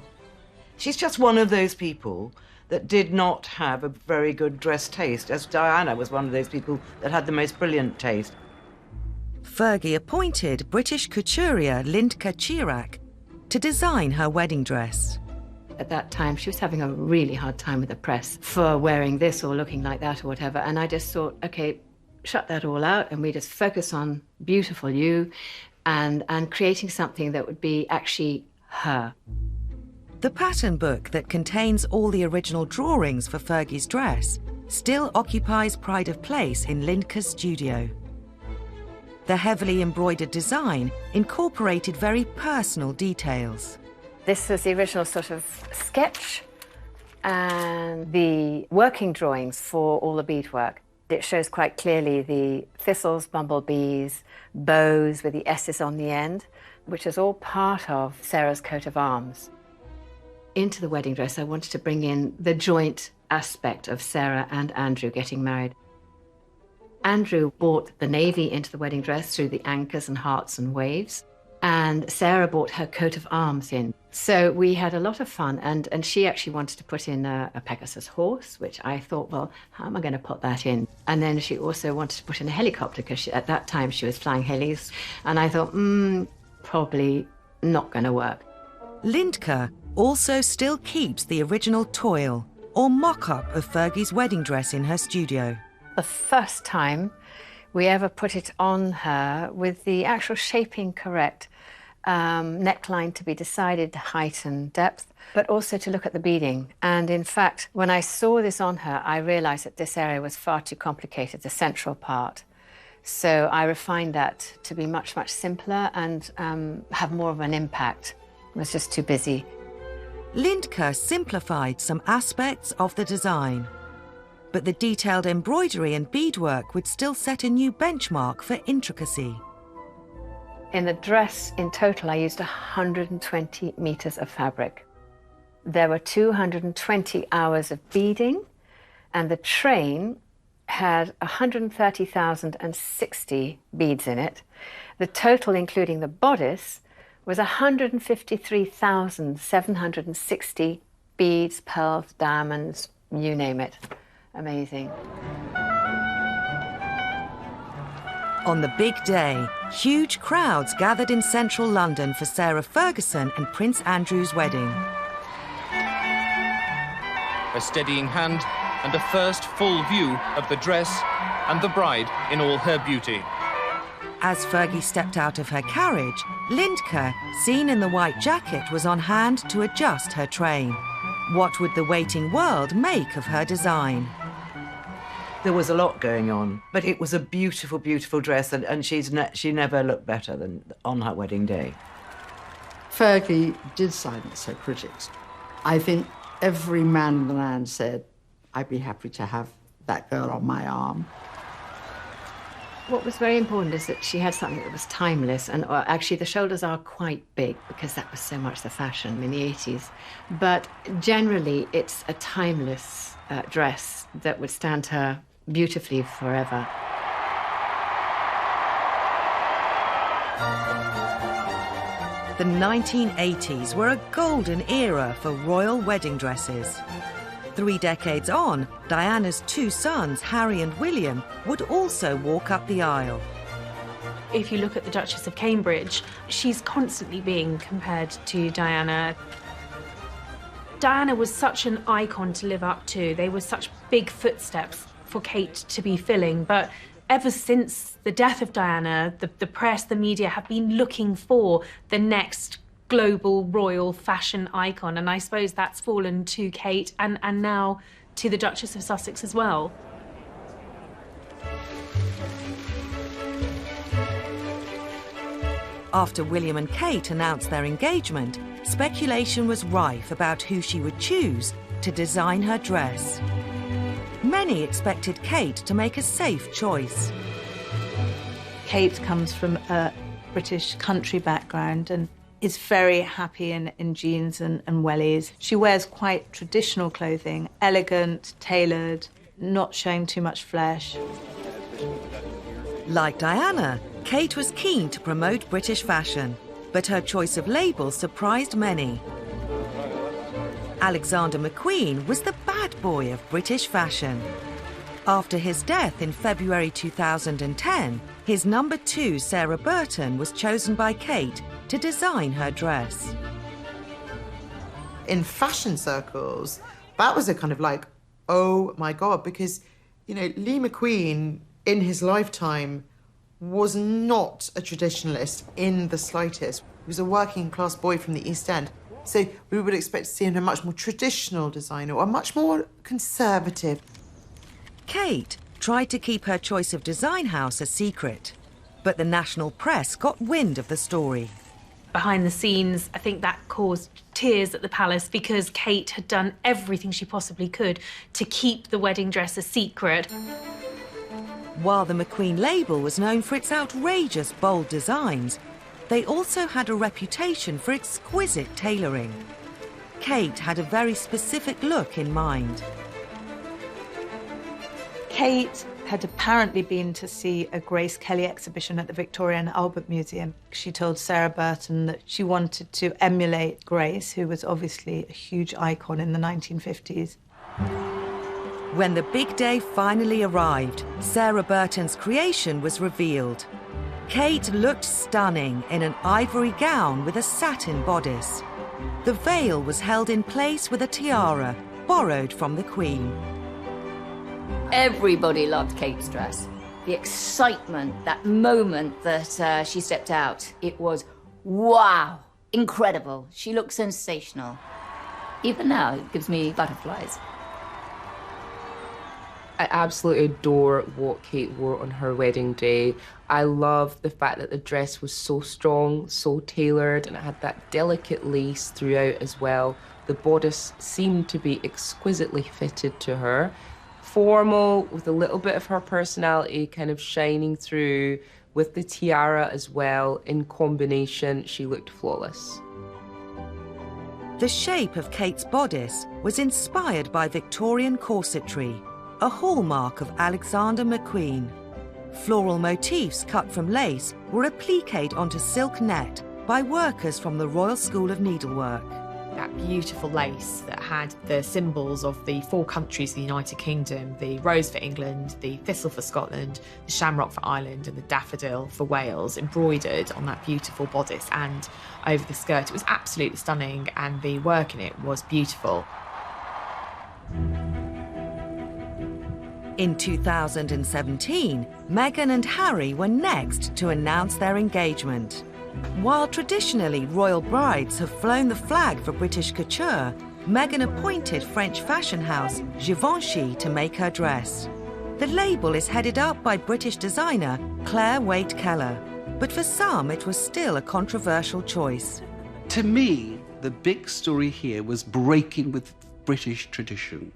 She's just one of those people that did not have a very good dress taste, as Diana was one of those people that had the most brilliant taste. Fergie appointed British couturier Lindka Chirac to design her wedding dress. At that time, she was having a really hard time with the press for wearing this or looking like that or whatever. And I just thought, okay, shut that all out and we just focus on beautiful you and creating something that would be actually her. The pattern book that contains all the original drawings for Fergie's dress still occupies pride of place in Lindka's studio. The heavily embroidered design incorporated very personal details. This was the original sort of sketch and the working drawings for all the beadwork. It shows quite clearly the thistles, bumblebees, bows with the S's on the end, which is all part of Sarah's coat of arms. Into the wedding dress, I wanted to bring in the joint aspect of Sarah and Andrew getting married. Andrew brought the navy into the wedding dress through the anchors and hearts and waves, and Sarah brought her coat of arms in. So we had a lot of fun, and she actually wanted to put in a Pegasus horse, which I thought, well, how am I going to put that in? And then she also wanted to put in a helicopter, because at that time she was flying helis, and I thought, probably not going to work. Lindka also still keeps the original toile, or mock-up of Fergie's wedding dress in her studio. The first time we ever put it on her with the actual shaping correct, neckline to be decided, height and depth, but also to look at the beading. And in fact, when I saw this on her, I realized that this area was far too complicated, the central part. So I refined that to be much, much simpler and have more of an impact. I was just too busy. Lindka simplified some aspects of the design, but the detailed embroidery and beadwork would still set a new benchmark for intricacy. In the dress, in total, I used 120 meters of fabric. There were 220 hours of beading, and the train had 130,060 beads in it. The total, including the bodice, was 153,760 beads, pearls, diamonds, you name it. Amazing. On the big day, huge crowds gathered in central London for Sarah Ferguson and Prince Andrew's wedding. A steadying hand and a first full view of the dress and the bride in all her beauty. As Fergie stepped out of her carriage, Lindka, seen in the white jacket, was on hand to adjust her train. What would the waiting world make of her design? There was a lot going on, but it was a beautiful, beautiful dress, and she never looked better than on her wedding day. Fergie did silence her critics. I think every man in the land said, I'd be happy to have that girl on my arm. What was very important is that she had something that was timeless, and actually the shoulders are quite big because that was so much the fashion in the 80s. But generally, it's a timeless dress that would stand her beautifully forever. The 1980s were a golden era for royal wedding dresses. 3 decades on, Diana's 2 sons, Harry and William, would also walk up the aisle. If you look at the Duchess of Cambridge, she's constantly being compared to Diana. Diana was such an icon to live up to. They were such big footsteps for Kate to be filling. But ever since the death of Diana, the press, the media have been looking for the next global royal fashion icon. And I suppose that's fallen to Kate and now to the Duchess of Sussex as well. After William and Kate announced their engagement, speculation was rife about who she would choose to design her dress. Many expected Kate to make a safe choice. Kate comes from a British country background and is very happy in jeans and wellies. She wears quite traditional clothing, elegant, tailored, not showing too much flesh. Like Diana, Kate was keen to promote British fashion, but her choice of labels surprised many. Alexander McQueen was the bad boy of British fashion. After his death in February 2010, his number 2, Sarah Burton, was chosen by Kate to design her dress. In fashion circles, that was a kind of like, oh my God, because, you know, Lee McQueen in his lifetime was not a traditionalist in the slightest. He was a working class boy from the East End. So we would expect to see him a much more traditional designer or much more conservative. Kate tried to keep her choice of design house a secret, but the national press got wind of the story. Behind the scenes, I think that caused tears at the palace because Kate had done everything she possibly could to keep the wedding dress a secret. While the McQueen label was known for its outrageous, bold designs, they also had a reputation for exquisite tailoring. Kate had a very specific look in mind. Kate had apparently been to see a Grace Kelly exhibition at the Victoria and Albert Museum. She told Sarah Burton that she wanted to emulate Grace, who was obviously a huge icon in the 1950s. When the big day finally arrived, Sarah Burton's creation was revealed. Kate looked stunning in an ivory gown with a satin bodice. The veil was held in place with a tiara, borrowed from the Queen. Everybody loved Kate's dress. The excitement, that moment that she stepped out, it was wow, incredible. She looked sensational. Even now, it gives me butterflies. I absolutely adore what Kate wore on her wedding day. I love the fact that the dress was so strong, so tailored, and it had that delicate lace throughout as well. The bodice seemed to be exquisitely fitted to her. Formal, with a little bit of her personality kind of shining through, with the tiara as well. In combination, she looked flawless. The shape of Kate's bodice was inspired by Victorian corsetry, a hallmark of Alexander McQueen. Floral motifs cut from lace were appliqued onto silk net by workers from the Royal School of Needlework. That beautiful lace that had the symbols of the 4 countries of the United Kingdom, the rose for England, the thistle for Scotland, the shamrock for Ireland, and the daffodil for Wales, embroidered on that beautiful bodice and over the skirt. It was absolutely stunning, and the work in it was beautiful. In 2017, Meghan and Harry were next to announce their engagement. While traditionally royal brides have flown the flag for British couture, Meghan appointed French fashion house Givenchy to make her dress. The label is headed up by British designer Claire Waite Keller, but for some it was still a controversial choice. To me, the big story here was breaking with British tradition.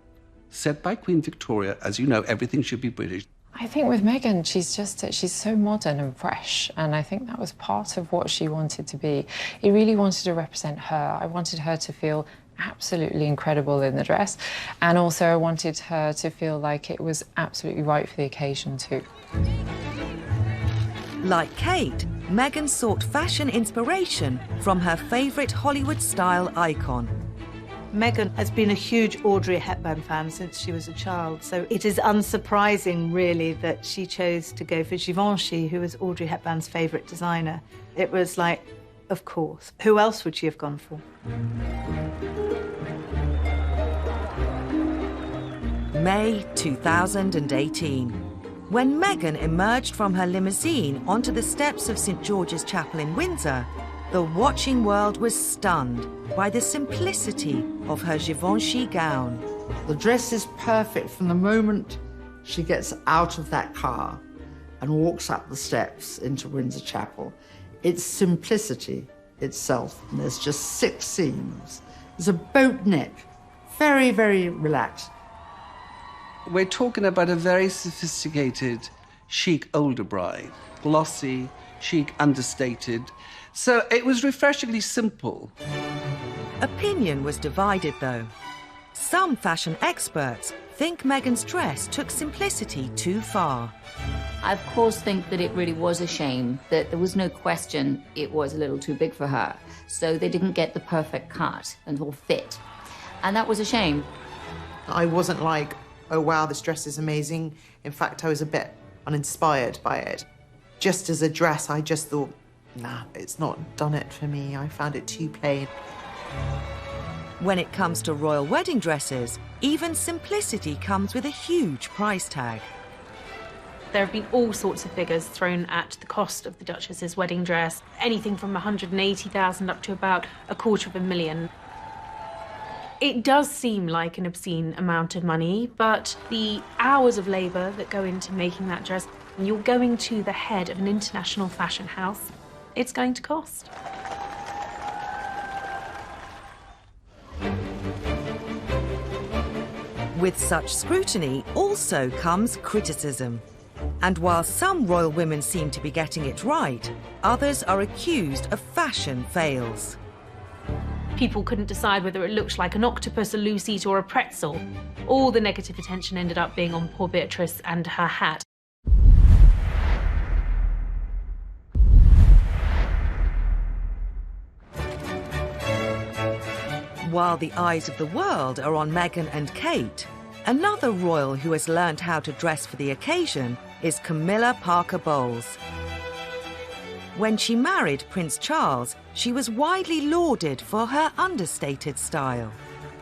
Said by Queen Victoria, as you know, everything should be British. I think with Meghan, she's so modern and fresh, and I think that was part of what she wanted to be. It really wanted to represent her. I wanted her to feel absolutely incredible in the dress, and also I wanted her to feel like it was absolutely right for the occasion too. Like Kate, Meghan sought fashion inspiration from her favourite Hollywood-style icon. Meghan has been a huge Audrey Hepburn fan since she was a child, so it is unsurprising, really, that she chose to go for Givenchy, who was Audrey Hepburn's favourite designer. It was like, of course. Who else would she have gone for? May 2018. When Meghan emerged from her limousine onto the steps of St George's Chapel in Windsor, the watching world was stunned by the simplicity of her Givenchy gown. The dress is perfect from the moment she gets out of that car and walks up the steps into Windsor Chapel. It's simplicity itself. And there's just 6 seams. There's a boat neck, very, very relaxed. We're talking about a very sophisticated, chic older bride. Glossy, chic, understated. So it was refreshingly simple. Opinion was divided, though. Some fashion experts think Meghan's dress took simplicity too far. I, of course, think that it really was a shame, that there was no question it was a little too big for her. So they didn't get the perfect cut and or fit. And that was a shame. I wasn't like, oh wow, this dress is amazing. In fact, I was a bit uninspired by it. Just as a dress, I just thought, nah, it's not done it for me. I found it too plain. When it comes to royal wedding dresses, even simplicity comes with a huge price tag. There have been all sorts of figures thrown at the cost of the Duchess's wedding dress, anything from 180,000 up to about $250,000. It does seem like an obscene amount of money, but the hours of labour that go into making that dress, you're going to the head of an international fashion house, it's going to cost. With such scrutiny also comes criticism. And while some royal women seem to be getting it right, others are accused of fashion fails. People couldn't decide whether it looked like an octopus, a loose eat, or a pretzel. All the negative attention ended up being on poor Beatrice and her hat. While the eyes of the world are on Meghan and Kate, another royal who has learned how to dress for the occasion is Camilla Parker Bowles. When she married Prince Charles, she was widely lauded for her understated style.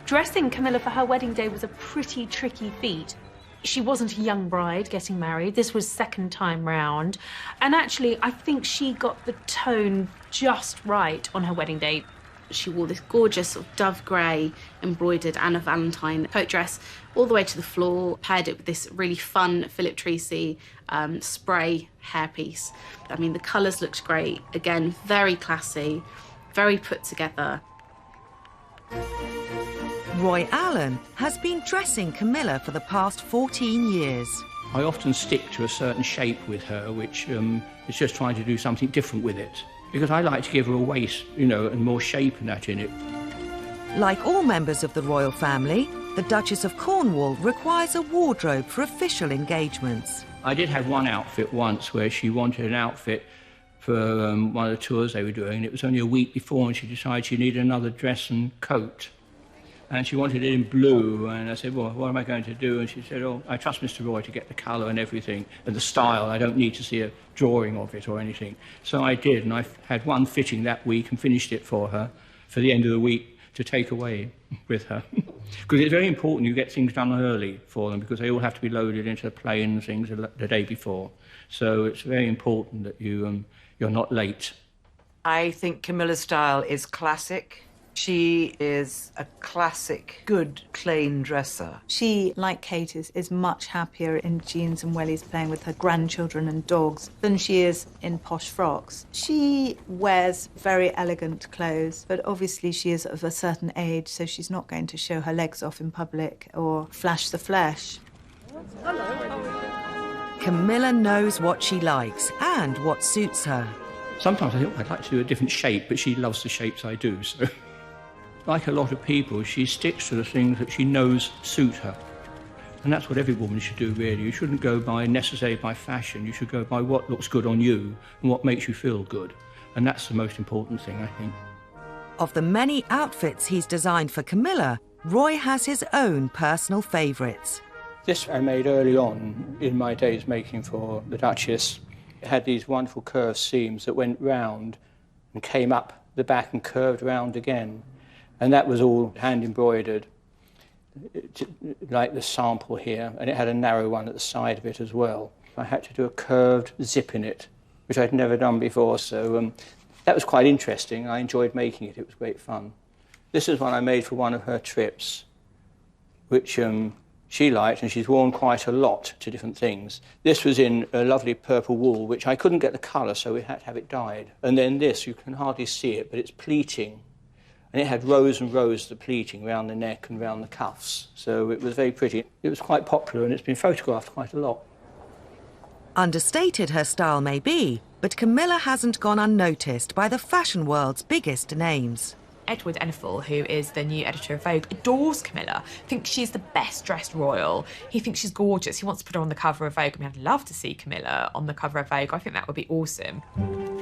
Dressing Camilla for her wedding day was a pretty tricky feat. She wasn't a young bride getting married. This was second time round. And actually, I think she got the tone just right on her wedding day. She wore this gorgeous sort of dove grey embroidered Anna Valentine coat dress all the way to the floor, paired it with this really fun Philip Treacy spray hairpiece. I mean, the colours looked great. Again, very classy, very put together. Roy Allen has been dressing Camilla for the past 14 years. I often stick to a certain shape with her, which is just trying to do something different with it. Because I like to give her a waist, you know, and more shape and that in it. Like all members of the royal family, the Duchess of Cornwall requires a wardrobe for official engagements. I did have one outfit once where she wanted an outfit for one of the tours they were doing, and it was only a week before, and she decided she needed another dress and coat. And she wanted it in blue, and I said, well, what am I going to do? And she said, oh, I trust Mr. Roy to get the colour and everything, and the style. I don't need to see a drawing of it or anything. So I did, and I had one fitting that week and finished it for her for the end of the week to take away with her. Because it's very important you get things done early for them, because they all have to be loaded into the plane and things the day before. So it's very important that you're not late. I think Camilla's style is classic. She is a classic, good, plain dresser. She, like Kate, is much happier in jeans and wellies playing with her grandchildren and dogs than she is in posh frocks. She wears very elegant clothes, but obviously she is of a certain age, so she's not going to show her legs off in public or flash the flesh. Camilla knows what she likes and what suits her. Sometimes I think I'd like to do a different shape, but she loves the shapes I do, so... Like a lot of people, she sticks to the things that she knows suit her. And that's what every woman should do, really. You shouldn't go necessarily by fashion. You should go by what looks good on you and what makes you feel good. And that's the most important thing, I think. Of the many outfits he's designed for Camilla, Roy has his own personal favourites. This I made early on in my days making for the Duchess. It had these wonderful curved seams that went round and came up the back and curved round again. And that was all hand embroidered. like the sample here, and it had a narrow one at the side of it as well. I had to do a curved zip in it, which I'd never done before, so that was quite interesting. I enjoyed making it. It was great fun. This is one I made for one of her trips, which she liked, and she's worn quite a lot to different things. This was in a lovely purple wool, which I couldn't get the colour, so we had to have it dyed. And then this, you can hardly see it, but it's pleating. And it had rows and rows of pleating around the neck and around the cuffs. So it was very pretty. It was quite popular, and it's been photographed quite a lot. Understated her style may be, but Camilla hasn't gone unnoticed by the fashion world's biggest names. Edward Enninful, who is the new editor of Vogue, adores Camilla, thinks she's the best dressed royal. He thinks she's gorgeous. He wants to put her on the cover of Vogue. I mean, I'd love to see Camilla on the cover of Vogue. I think that would be awesome.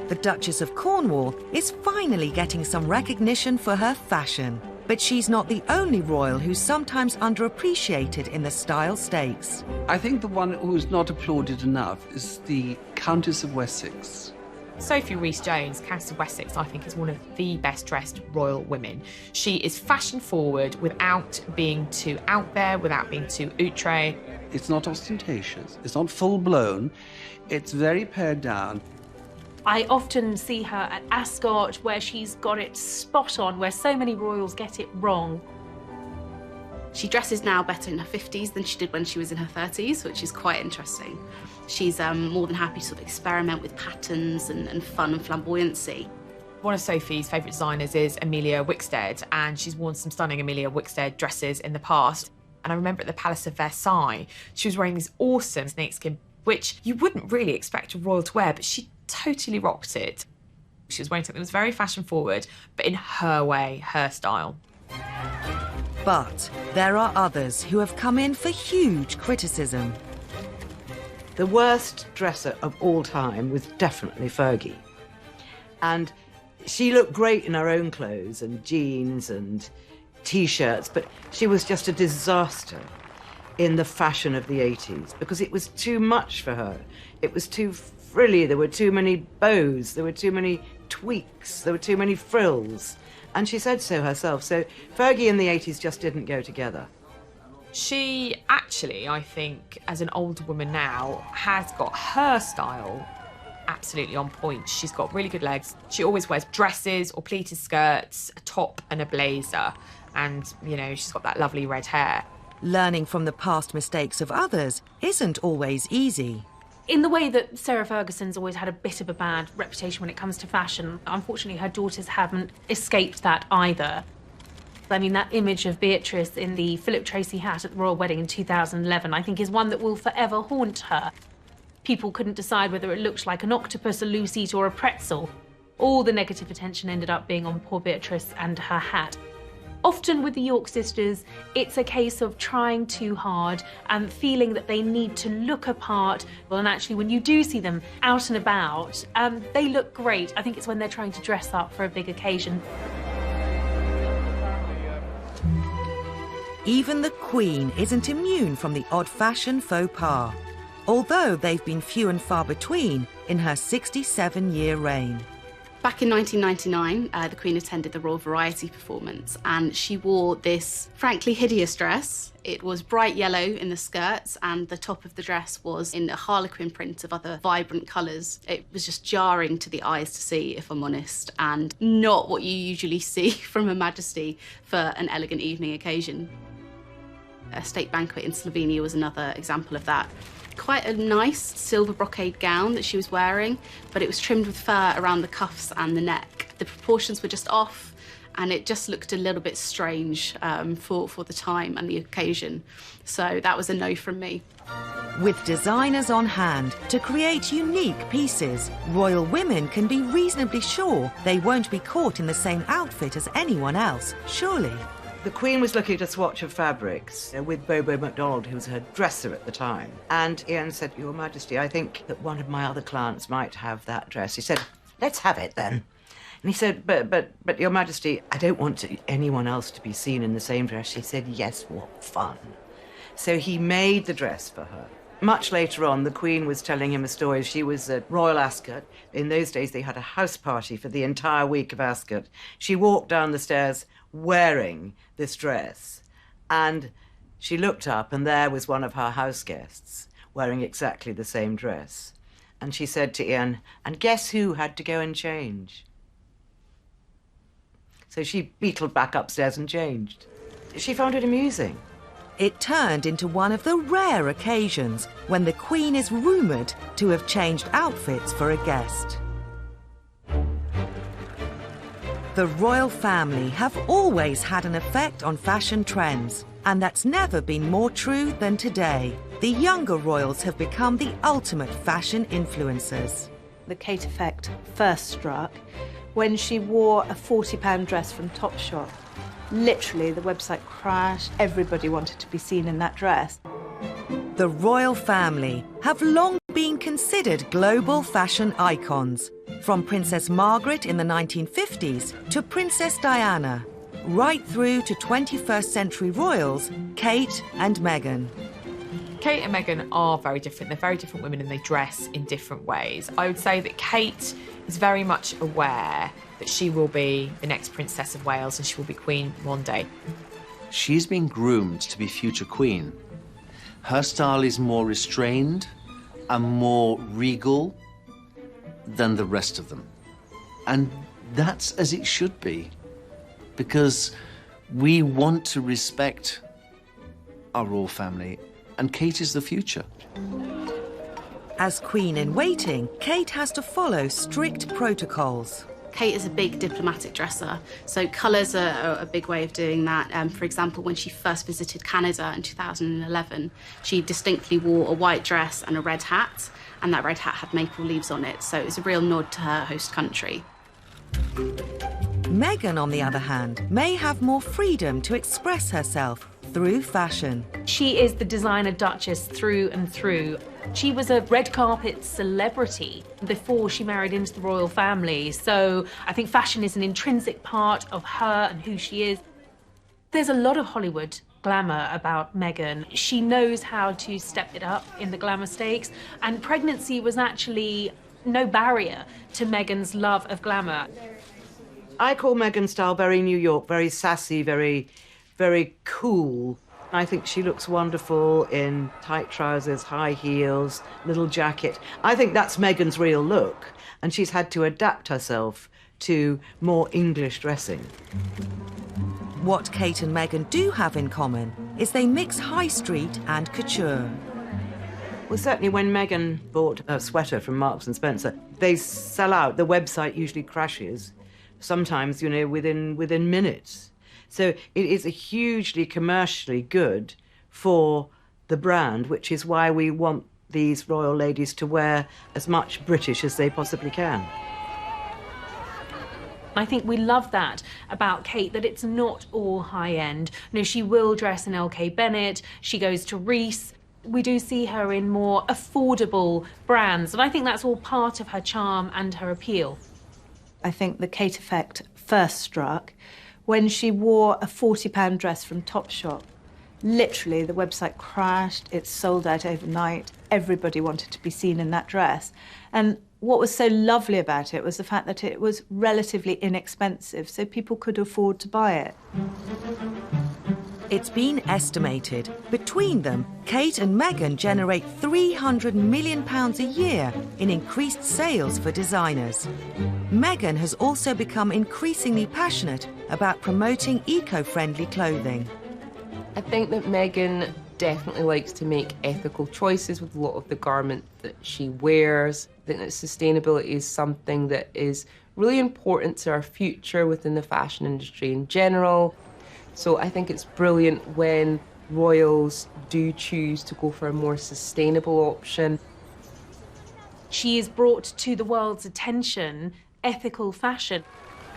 The Duchess of Cornwall is finally getting some recognition for her fashion. But she's not the only royal who's sometimes underappreciated in the style stakes. I think the one who's not applauded enough is the Countess of Wessex. Sophie Rhys-Jones, Countess of Wessex, I think is one of the best dressed royal women. She is fashion forward without being too out there, without being too outre. It's not ostentatious, it's not full blown, it's very pared down. I often see her at Ascot, where she's got it spot on, where so many royals get it wrong. She dresses now better in her 50s than she did when she was in her 30s, which is quite interesting. She's more than happy to sort of experiment with patterns and fun and flamboyancy. One of Sophie's favourite designers is Amelia Wickstead, and she's worn some stunning Amelia Wickstead dresses in the past. And I remember at the Palace of Versailles, she was wearing these awesome snakeskin, which you wouldn't really expect a royal to wear, but she totally rocked it. She was wearing something that was very fashion forward, but in her way, her style. But there are others who have come in for huge criticism. The worst dresser of all time was definitely Fergie. And she looked great in her own clothes and jeans and T-shirts, but she was just a disaster in the fashion of the 80s because it was too much for her. It was too frilly, there were too many bows, there were too many tweaks, there were too many frills. And she said so herself. So Fergie in the 80s just didn't go together. She actually, I think, as an older woman now, has got her style absolutely on point. She's got really good legs. She always wears dresses or pleated skirts, a top and a blazer. And, you know, she's got that lovely red hair. Learning from the past mistakes of others isn't always easy. In the way that Sarah Ferguson's always had a bit of a bad reputation when it comes to fashion, unfortunately her daughters haven't escaped that either. I mean, that image of Beatrice in the Philip Tracy hat at the royal wedding in 2011, I think is one that will forever haunt her. People couldn't decide whether it looked like an octopus, a loose eat or a pretzel. All the negative attention ended up being on poor Beatrice and her hat. Often with the York sisters, it's a case of trying too hard and feeling that they need to look apart. Well, and actually, when you do see them out and about, they look great. I think it's when they're trying to dress up for a big occasion. Even the Queen isn't immune from the odd fashion faux pas, although they've been few and far between in her 67-year reign. Back in 1999, the Queen attended the Royal Variety performance and she wore this frankly hideous dress. It was bright yellow in the skirts and the top of the dress was in a harlequin print of other vibrant colours. It was just jarring to the eyes to see, if I'm honest, and not what you usually see from Her Majesty for an elegant evening occasion. A state banquet in Slovenia was another example of that. Quite a nice silver brocade gown that she was wearing, but it was trimmed with fur around the cuffs and the neck. The proportions were just off, and it just looked a little bit strange for the time and the occasion. So that was a no from me. With designers on hand to create unique pieces, royal women can be reasonably sure they won't be caught in the same outfit as anyone else, surely. The Queen was looking at a swatch of fabrics with Bobo MacDonald, who was her dresser at the time. And Ian said, Your Majesty, I think that one of my other clients might have that dress. He said, let's have it then. And he said, but Your Majesty, I don't want anyone else to be seen in the same dress. She said, yes, what fun. So he made the dress for her. Much later on, the Queen was telling him a story. She was at Royal Ascot. In those days, they had a house party for the entire week of Ascot. She walked down the stairs wearing this dress, and She looked up and there was one of her house guests wearing exactly the same dress. And she said to Ian, and guess who had to go and change? So she beetled back upstairs and changed. She found it amusing. It turned into one of the rare occasions when the Queen is rumoured to have changed outfits for a guest. The royal family have always had an effect on fashion trends, and that's never been more true than today. The younger royals have become the ultimate fashion influencers. The Kate effect first struck when she wore a £40 dress from Topshop. Literally, the website crashed. Everybody wanted to be seen in that dress. The royal family have long been considered global fashion icons, from Princess Margaret in the 1950s to Princess Diana, right through to 21st century royals Kate and Meghan. Kate and Meghan are very different. They're very different women and they dress in different ways. I would say that Kate is very much aware that she will be the next Princess of Wales and she will be Queen one day. She's been groomed to be future queen. Her style is more restrained and more regal than the rest of them. And that's as it should be, because we want to respect our royal family, and Kate is the future. As Queen in waiting, Kate has to follow strict protocols. Kate is a big diplomatic dresser, so colours are a big way of doing that. For example, when she first visited Canada in 2011, she distinctly wore a white dress and a red hat, and that red hat had maple leaves on it, so it was a real nod to her host country. Meghan, on the other hand, may have more freedom to express herself through fashion. She is the designer duchess through and through. She was a red carpet celebrity before she married into the royal family, so I think fashion is an intrinsic part of her and who she is. There's a lot of Hollywood glamour about Meghan. She knows how to step it up in the glamour stakes, and pregnancy was actually no barrier to Meghan's love of glamour. I call Meghan's style very New York, very sassy, very cool. I think she looks wonderful in tight trousers, high heels, little jacket. I think that's Meghan's real look, and she's had to adapt herself to more English dressing. What Kate and Meghan do have in common is they mix high street and couture. Well, certainly when Meghan bought a sweater from Marks & Spencer, they sell out. The website usually crashes, sometimes, you know, within minutes. So it is a hugely commercially good for the brand, which is why we want these royal ladies to wear as much British as they possibly can. I think we love that about Kate, that it's not all high-end. You know, she will dress in LK Bennett, she goes to Reiss. We do see her in more affordable brands, and I think that's all part of her charm and her appeal. I think the Kate effect first struck when she wore a £40 dress from Topshop. Literally, the website crashed, it sold out overnight. Everybody wanted to be seen in that dress. And what was so lovely about it was the fact that it was relatively inexpensive, so people could afford to buy it. It's been estimated, between them, Kate and Meghan generate £300 million a year in increased sales for designers. Meghan has also become increasingly passionate about promoting eco-friendly clothing. I think that Meghan definitely likes to make ethical choices with a lot of the garment that she wears. I think that sustainability is something that is really important to our future within the fashion industry in general. So I think it's brilliant when royals do choose to go for a more sustainable option. She has brought to the world's attention ethical fashion.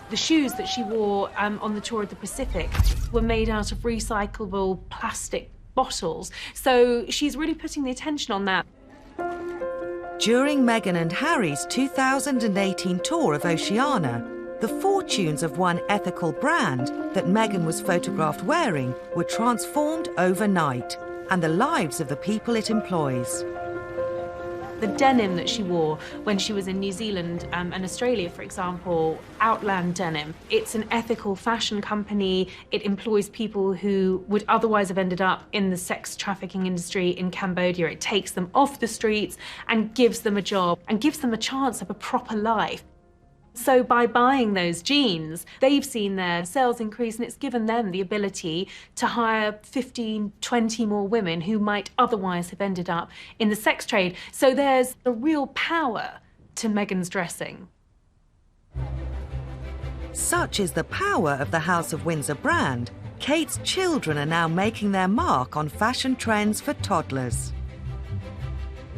The shoes that she wore on the tour of the Pacific were made out of recyclable plastic bottles. So she's really putting the attention on that. During Meghan and Harry's 2018 tour of Oceania, the fortunes of one ethical brand that Meghan was photographed wearing were transformed overnight, and the lives of the people it employs. The denim that she wore when she was in New Zealand and Australia, for example, Outland Denim, it's an ethical fashion company. It employs people who would otherwise have ended up in the sex trafficking industry in Cambodia. It takes them off the streets and gives them a job and gives them a chance of a proper life. So by buying those jeans, they've seen their sales increase, and it's given them the ability to hire 15, 20 more women who might otherwise have ended up in the sex trade. So there's a real power to Meghan's dressing. Such is the power of the House of Windsor brand, Kate's children are now making their mark on fashion trends for toddlers.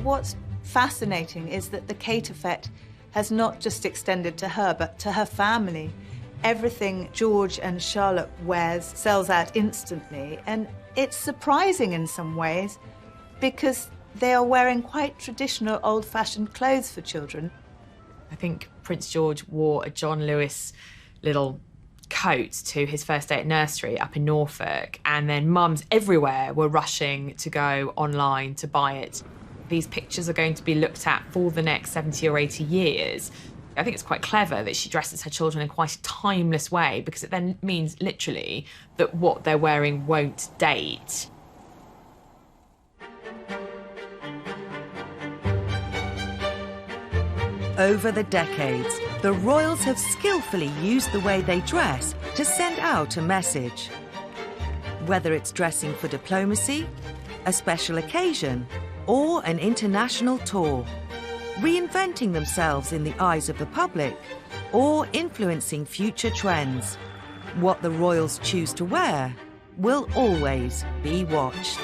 What's fascinating is that the Kate effect has not just extended to her, but to her family. Everything George and Charlotte wears sells out instantly, and it's surprising in some ways because they are wearing quite traditional, old-fashioned clothes for children. I think Prince George wore a John Lewis little coat to his first day at nursery up in Norfolk, and then mums everywhere were rushing to go online to buy it. These pictures are going to be looked at for the next 70 or 80 years. I think it's quite clever that she dresses her children in quite a timeless way, because it then means literally that what they're wearing won't date. Over the decades, the royals have skillfully used the way they dress to send out a message. Whether it's dressing for diplomacy, a special occasion, or an international tour, reinventing themselves in the eyes of the public, or influencing future trends. What the royals choose to wear will always be watched.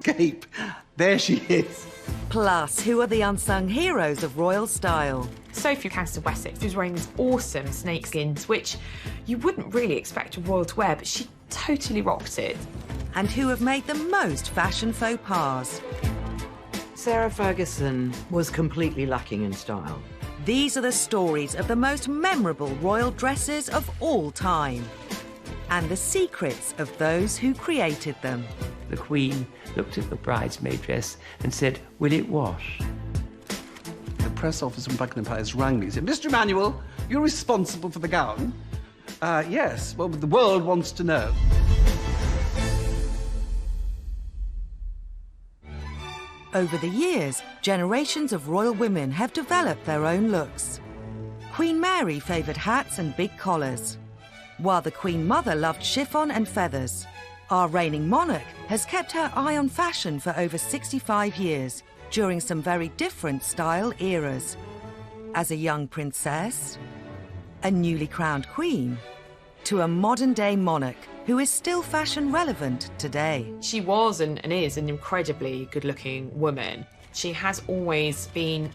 Escape. There she is. Plus, who are the unsung heroes of royal style? Sophie, Countess of Wessex, was wearing these awesome snakeskins, which you wouldn't really expect a royal to wear, but she totally rocked it. And who have made the most fashion faux pas? Sarah Ferguson was completely lacking in style. These are the stories of the most memorable royal dresses of all time, and the secrets of those who created them. The Queen looked at the bridesmaid dress and said, "Will it wash?" The press officer from Buckingham Palace rang me and said, "Mr. Emanuel, you're responsible for the gown." Yes, well, the world wants to know. Over the years, generations of royal women have developed their own looks. Queen Mary favoured hats and big collars, while the Queen Mother loved chiffon and feathers. Our reigning monarch has kept her eye on fashion for over 65 years, during some very different style eras. As a young princess, a newly crowned queen, to a modern-day monarch who is still fashion relevant today. She was and is an incredibly good-looking woman. She has always been